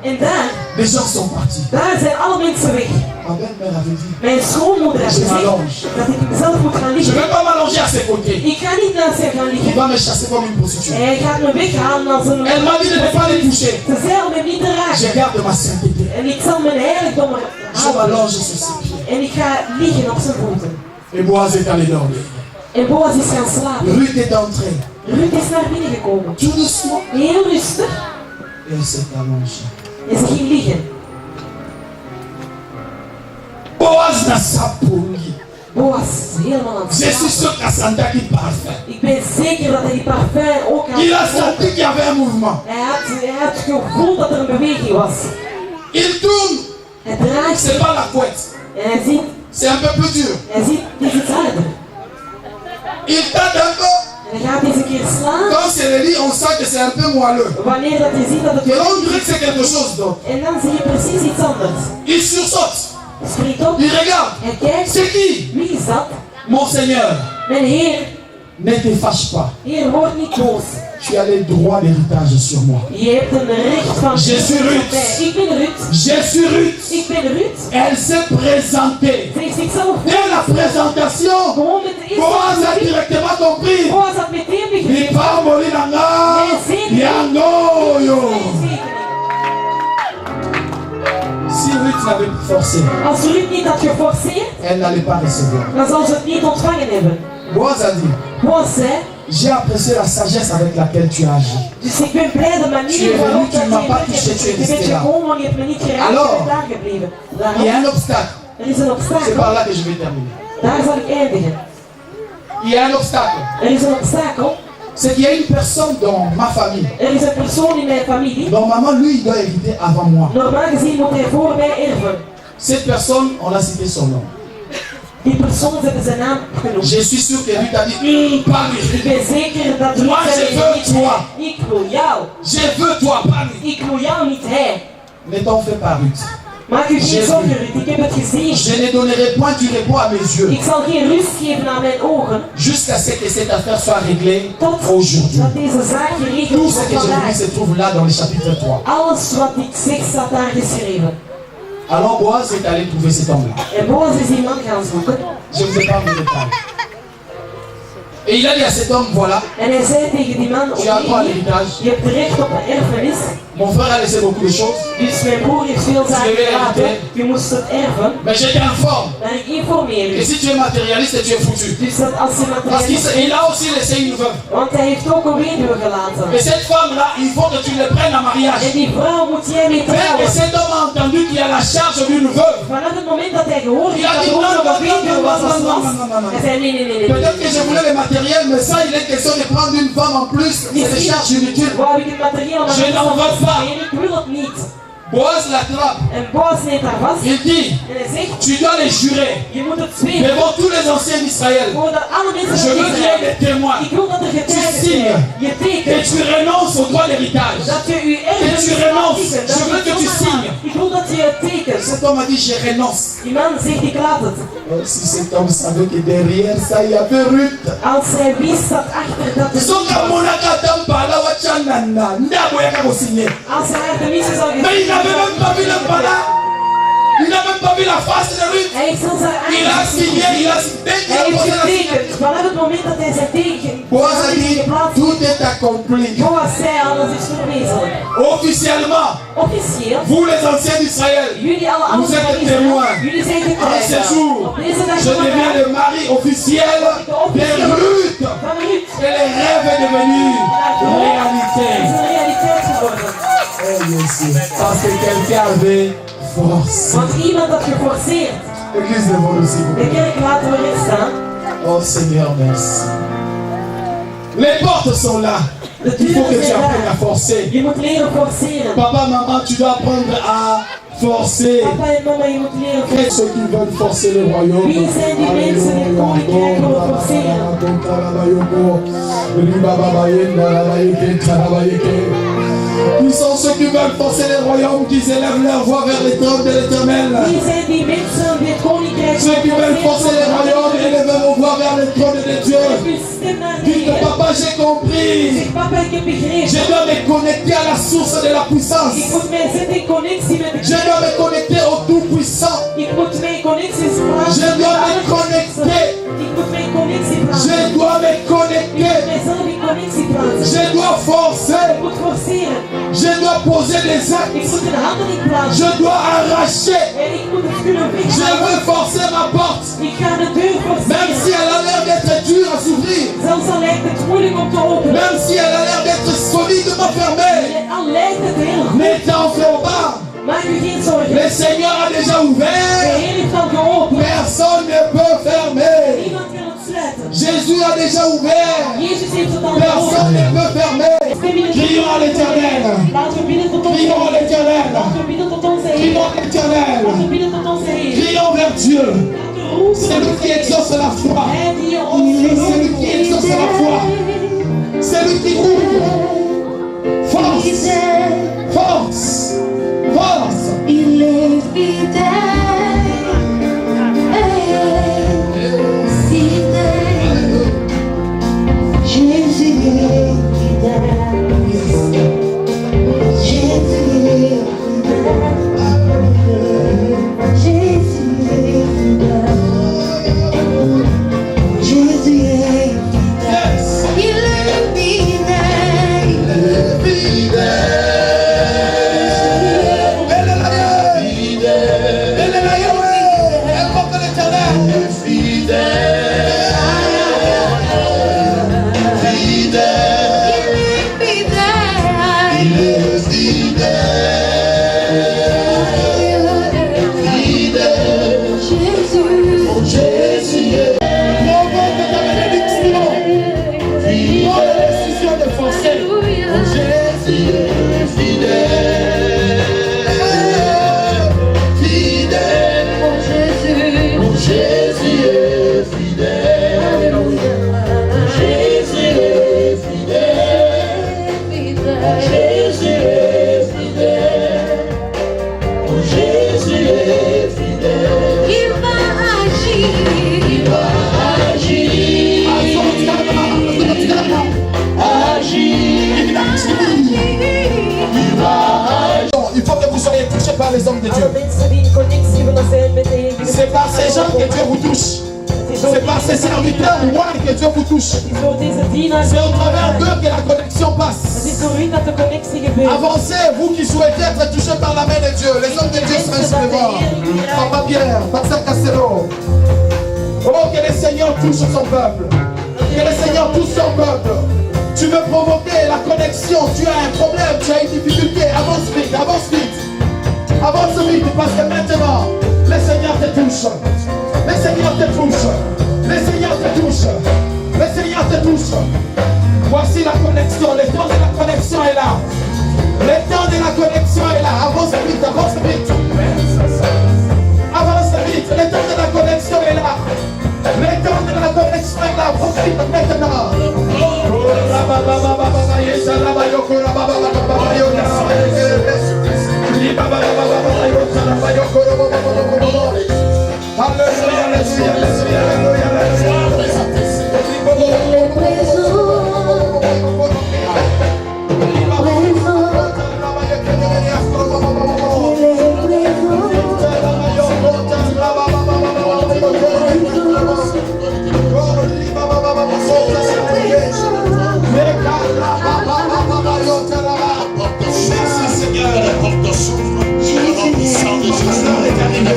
En daar, les gens sont partis. daar zijn alle mensen weg. Ma belle-mère avait dit, Mijn schoonmoeder heeft je gezegd m'allonge. dat ik zelf moet gaan Je ne liggen. vais pas m'allonger à ses côtés. Ik ga niet naast haar gaan Il liggen. va me chasser comme une prostituée. Hij gaat me weghalen als een... Elle m'a dit de ne pas les toucher. Ze zei om hem niet te Je raken. garde ma sainteté. En ik zal mijn heiligdom Je houden. m'allonge sur ses pieds. En ik ga liggen op zijn voeten. Et Boaz est allé dormir. En Boas is gaan slapen. Ruth est entrée. Ruth is naar binnen gekomen. Tout doucement. Heel rustig. Et elle s'est allongée. En ze ging liggen. Boaz n'a sa pongi. Boas is helemaal aan het Je suis slapen. sûr qu'à Santa qui parfait. Ik ben zeker dat hij die parfum ook aan Il a het senti qu'il y avait un mouvement. Hij had gevoeld dat er een beweging was. Il tourne. Hij draait C'est zich pas la couette. en hij ziet, C'est un peu plus dur. het is iets harder. Il tape un peu. En hij gaat deze keer slaan. Quand c'est le lit, on sent que c'est un peu moelleux. Wanneer dat je ziet dat het Et on dirait que c'est quelque chose d'autre. en dan zie je precies iets anders. Il sursaute. Hij springt op, Il regarde. hij kijkt. C'est qui? Wie is dat? Mon Seigneur. Mijn Heer. Ne te fâche pas. Heer, word niet boos. Tu as les droits d'héritage sur moi. Je hebt een recht van... Je suis Ruth. Ik ben Ruth. Je suis Ruth. Ik ben Ruth. Elle s'est présentée. Ze heeft zichzelf Dès la présentation, gewoon met de Boaz a eerste... directement compris. Boas had meteen Il begrepen. part mourir dans la Yangoyo. Si Ruth l'avait forcé, Als Ruth niet had geforceerd, elle n'allait pas recevoir. dan zou ze het niet ontvangen hebben. Boaz a dit, Boas zei, j'ai apprécié la sagesse avec laquelle tu as agi. dus ik ben blij de Tu manier es waarop venu, tu dat m'as je pas bent. touché, tu es Je bent resté là. gekomen, je hebt me niet geraakt, je Alors, bent daar gebleven. Il y a Daarom, un obstacle. er is een C'est obstakel. par là que je vais terminer. Daar zal ik eindigen. Il y a un obstacle. Er is een obstakel. C'est qu'il y a une personne dans ma famille. Er is een persoon in mijn familie. Normalement, lui, il doit hériter avant moi. Normaal gezien moet hij voor mij erven. Cette personne, on a cité son nom. Die persoon zette zijn naam genoemd. Je suis sûr que lui t'a dit, pas lui. Ik ben zeker dat Ruth Moi, je zei, veux niet toi. hij. Ik wil jou. Je veux toi, pas lui. Ik wil jou, niet hij. Ne t'en fais pas, Ruth. Maak u geen Jésus. zorgen, Ruth. Ik heb het gezien. Je ne donnerai point du repos à mes yeux Ik zal geen rust geven aan mijn ogen. jusqu'à ce que cette affaire soit réglée Tot aujourd'hui. dat deze zaak geregeld Tout is ce que je vous vandaag. dis se trouve là dans le chapitre 3. Alles wat ik zeg staat daar geschreven. Alors Boaz est allé trouver cet homme-là. En Boas is die man gaan zoeken. Je ne vous ai pas mis de détails. Et il a dit à cet homme, voilà, En hij zei tegen die man, tu as droit à oké, l'héritage. je hebt recht op een erfenis. Mon frère a laissé beaucoup de choses, Dus mijn broer heeft veel zaken devais gelaten. hériter. Je moest het erven. mais je t'informe Maar ik informeer que u. si tu es matérialiste, tu es foutu. Dus dat als je Parce materialist... qu'il a aussi laissé une veuve. Want hij heeft ook een weduwe gelaten. Et cette femme-là, il faut que tu le prennes en mariage. En die vrouw moet jij mee Dès que trouwen. cet homme a entendu qu'il y a la charge d'une veuve, Vanaf het moment dat hij gehoord Il heeft a dat dit er ook non, nog non, een weduwe non, was non, als non, last, non, non, non, non. hij zei nee. peut-être que je voulais le matériel, mais ça, il est question de prendre une femme en plus. C'est des charges inutiles. Wou ik het materiaal maar Je niet n'en van veux pas. nee, ik wil het niet. Boaz l'attrape. En Boas neemt haar vast Il dit, en hij zegt, tu dois les jurer je moet het zweren devant tous les anciens d'Israël voor de alle mensen Je van veux qu'il y ait Israël. des témoins. Ik wil dat er getuigen Tu signes. zijn. Je que tekent. tu renonces au droit d'héritage. Dat je uw Que tu erfenis renonces. laat liggen. Je veux que tu signes. Ik wil dat je het tekent. Cet homme a dit, je renonce. Die man zegt, ik laat het. Oh, si cet homme savait que derrière ça, il y avait Ruth. Als hij wist dat achter dat het Soka monaka tampala wachanana, ndabo yaka kosigné. als hij haar tenminste zou Mais il n'avait même pas vu le pala. Il n'a même pas vu la face de Ruth. Hij heeft zelfs haar Il a aangezicht signé, gezien. il a signé. Dès qu'il Hij a heeft posé la signature, getekend. Vanaf het moment dat hij zijn teken Boaz a dit, geplaatst, tout est accompli. Boas zei alles is verwezenlijk. Officiellement, Officieel, vous les anciens d'Israël, jullie alle Vous êtes anderen témoins. jullie zijn en ce getuigen. jour, Op deze dag je deviens le mari officiel de Ruth. van Ruth. Et le rêve est devenu Het is réalité. een realiteit geworden. Parce que quelqu'un avait forcé. Want iemand had geforceerd. Église de vous aussi. De kerk laten we niet staan. Oh Seigneur, merci. Les portes sont là. Il faut que tu apprennes à forcer. Je moet leren forceren. Papa, maman, tu dois apprendre à forcer. Papa en mama, je moet leren Et ceux qui veulent forcer le royaume. Wie zijn die mensen die het koninkrijk willen forceren? Qui sont ceux qui veulent forcer les royaumes, qui élèvent leur voix vers les trônes de l'Éternel. Wie zijn die mensen die het koninkrijk Ceux qui veulent forcer les royaumes, élèvent vos voix vers les trônes de Dieu. Dites, papa, j'ai compris. Zeg, papa, ik heb begrepen. Je dois me connecter à la source de la puissance. Ik moet mij zetten in connectie met de Je dois me connecter au Tout-Puissant. Ik moet mij in connectie plaatsen. Je dois me connecter. Ik moet mij in connectie plaatsen. Je dois me Ik connecter. moet mijzelf in connectie plaatsen. Je dois forcer. Ik moet forceren. Je dois poser des Ik actes. moet een handen in plaatsen. Je dois arracher. En ik moet het kunnen Je weghalen. veux forcer ma porte. Ik ga de deur Même si forceren. elle a l'air d'être dure à s'ouvrir. Zelfs al lijkt het moeilijk om te openen. Même si elle a l'air d'être solidement fermée. Al lijkt het heel goed. Ne t'en fais pas. Maak je geen zorgen. Le Seigneur a déjà De ouvert. Heer heeft al geopend. Personne ne peut fermer. Niemand kan het sluiten. Jésus a déjà ouvert. Jezus heeft het al Personne ne geopend. peut fermer. Crions à l'Éternel. Laten we bidden tot onze Crions à l'Éternel. Laten we bidden tot onze Heer. Crions à l'Éternel. Laten we bidden tot onze Heer. Crions vers Dieu. C'est lui qui exauce la foi. Hij die C'est ons lui qui exauce la foi. C'est lui qui ouvre. Force. Force. Force. Il est fidèle, fidèle. Jésus est fidèle. Jésus est fidèle. Jésus est fidèle. Jésus est Yes. fidèle. Il est fidèle. Fidèle. Elle est là. Elle est là, Yahweh. Elle porte l'Éternel. Fidèle. Fidèle. Il est fidèle. Fidèle. Jésus. Jésus est. Provoque ta bénédiction. Prends la décision de forcer. Jésus est fidèle. Fidèle. Jésus. Jésus est fidèle. Jésus est fidèle. Jésus est fidèle. Jésus est fidèle. Il va agir. Il va agir. Agir. Il va agir. Il faut que vous soyez touchés par les hommes de Dieu. Alle mensen die in connectie willen zijn met de Heer. C'est par ces gens que Dieu vous touche. C'est par ces serviteurs loin que Dieu vous touche. Het is door deze dienaars. C'est au travers d'eux que la connexion Het passe. is door u dat de connectie gebeurt. Avancez, vous qui souhaitez être touchés par la main de Dieu. Les hommes de Dieu seraient sur le bord. Papa Pierre, Pasteur Castello. Oh, que le Seigneur touche son peuple. Que le Seigneur touche son peuple. Tu veux provoquer la connexion. Tu as un problème, tu as une difficulté. Avance vite, avance vite. Avance vite parce que maintenant, le Seigneur te touche. Le Seigneur te touche. Le Seigneur te touche. Le Seigneur te touche. Voici la connexion. Le temps de la connexion est là. Le temps de la connexion est là. Avance vite, avance vite. Avance vite. Le temps de la connexion est là. Le temps de la connexion est là. Avance vite maintenant.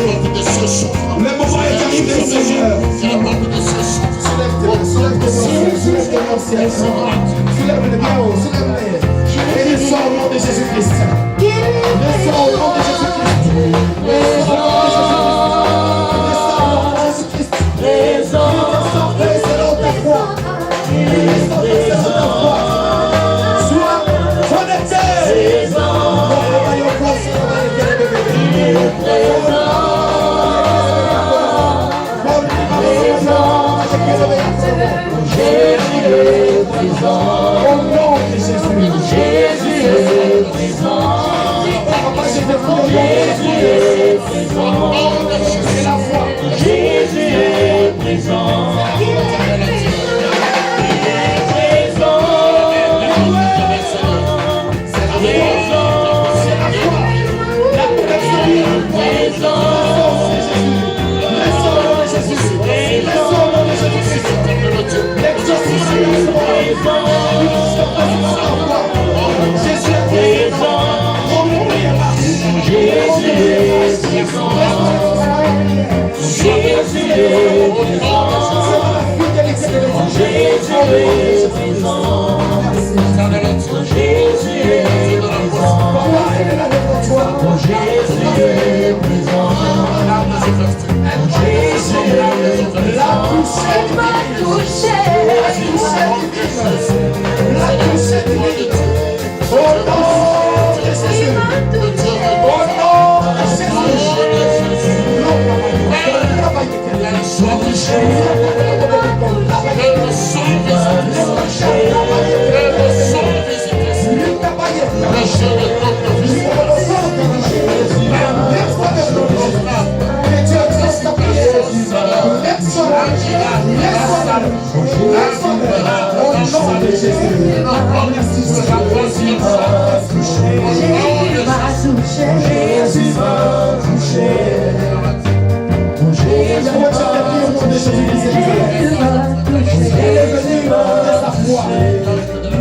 Le moment est arrivé, Seigneur.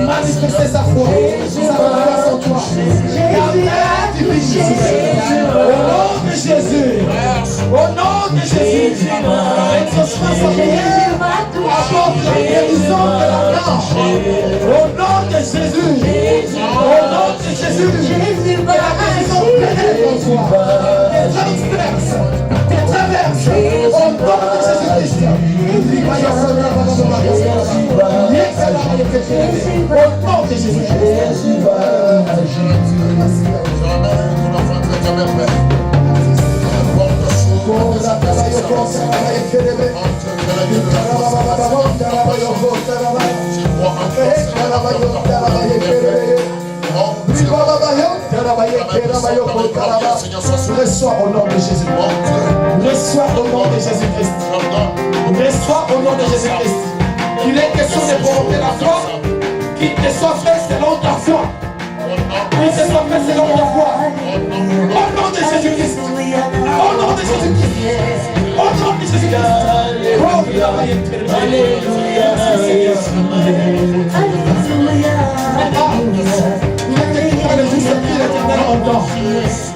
Manifester sa foi, sa confiance en toi. Au nom de Jésus, au nom de Jésus, exaucement sa prière, apporte la guérison de la gorge. Au nom de Jésus, au nom de Jésus, que la guérison pénètre en toi, te traverse, au nom de Jésus-Christ. Au nom de Jésus-Christ. Reçois au nom de Jésus. Reçois au nom de Jésus-Christ. Reçois au nom de Jésus-Christ. Il est question de provoquer la foi. Qu'il te soit fait selon ta foi. Qu'il te soit fait selon ta foi. Au nom de Jésus-Christ. Au nom de Jésus-Christ. Au nom de Jésus-Christ.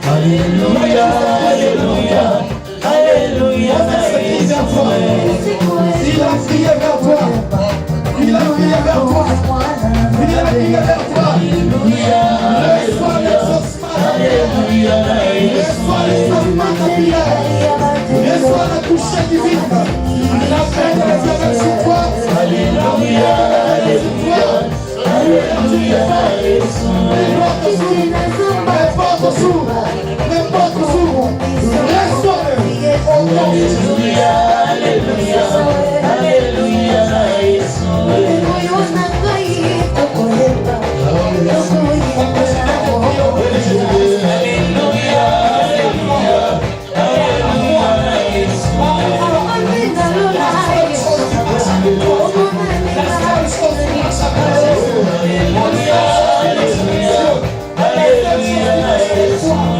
Alléluia. Alléluia, alléluia, alléluia. Il a crié vers toi. Il a crié vers toi. Il a crié vers toi. Alléluia. Reçois l'exaucement. Alléluia. Reçois l'exaucement de ta prière. Reçois la touche divine. La paix de l'éternel sur toi. Alléluia. Alléluia. Alléluia. N'importe où, n'importe où, reçois-le. Alléluia, alléluia, alléluia, Alléluia.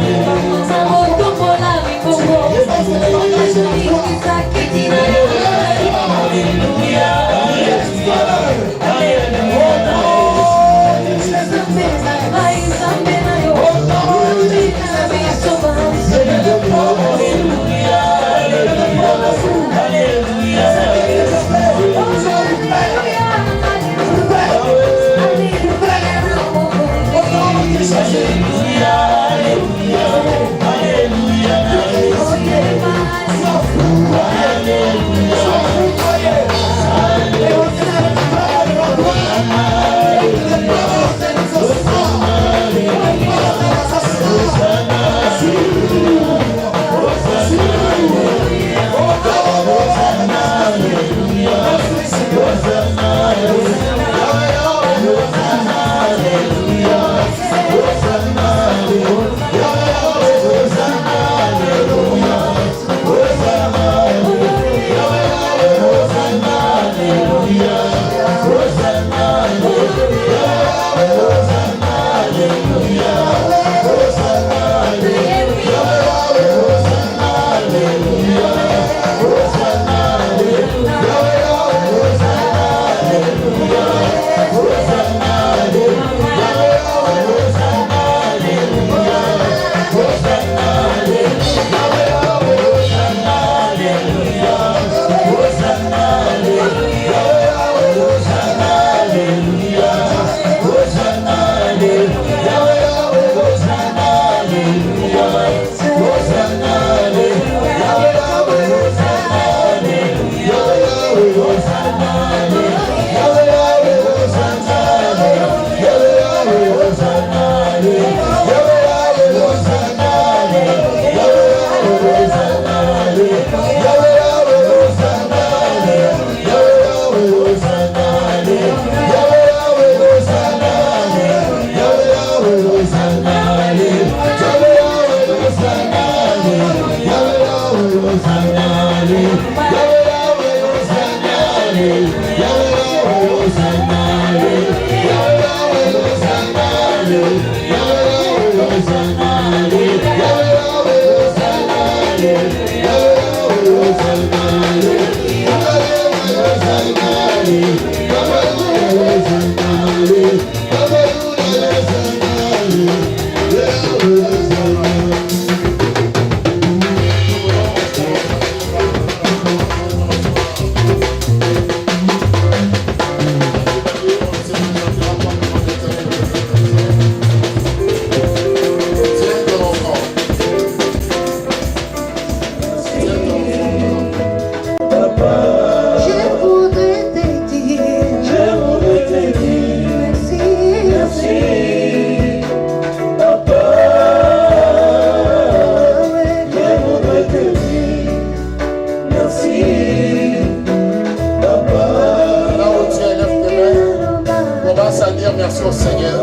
Merci au Seigneur.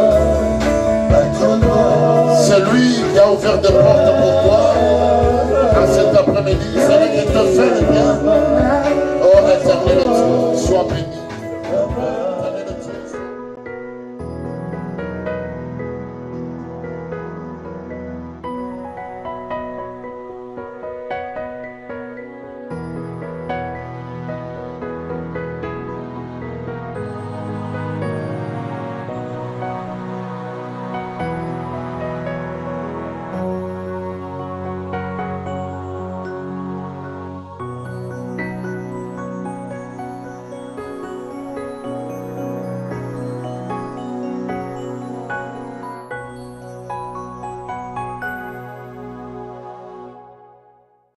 C'est lui qui a ouvert des portes pour toi. En cet après-midi, c'est lui qui te fait le bien.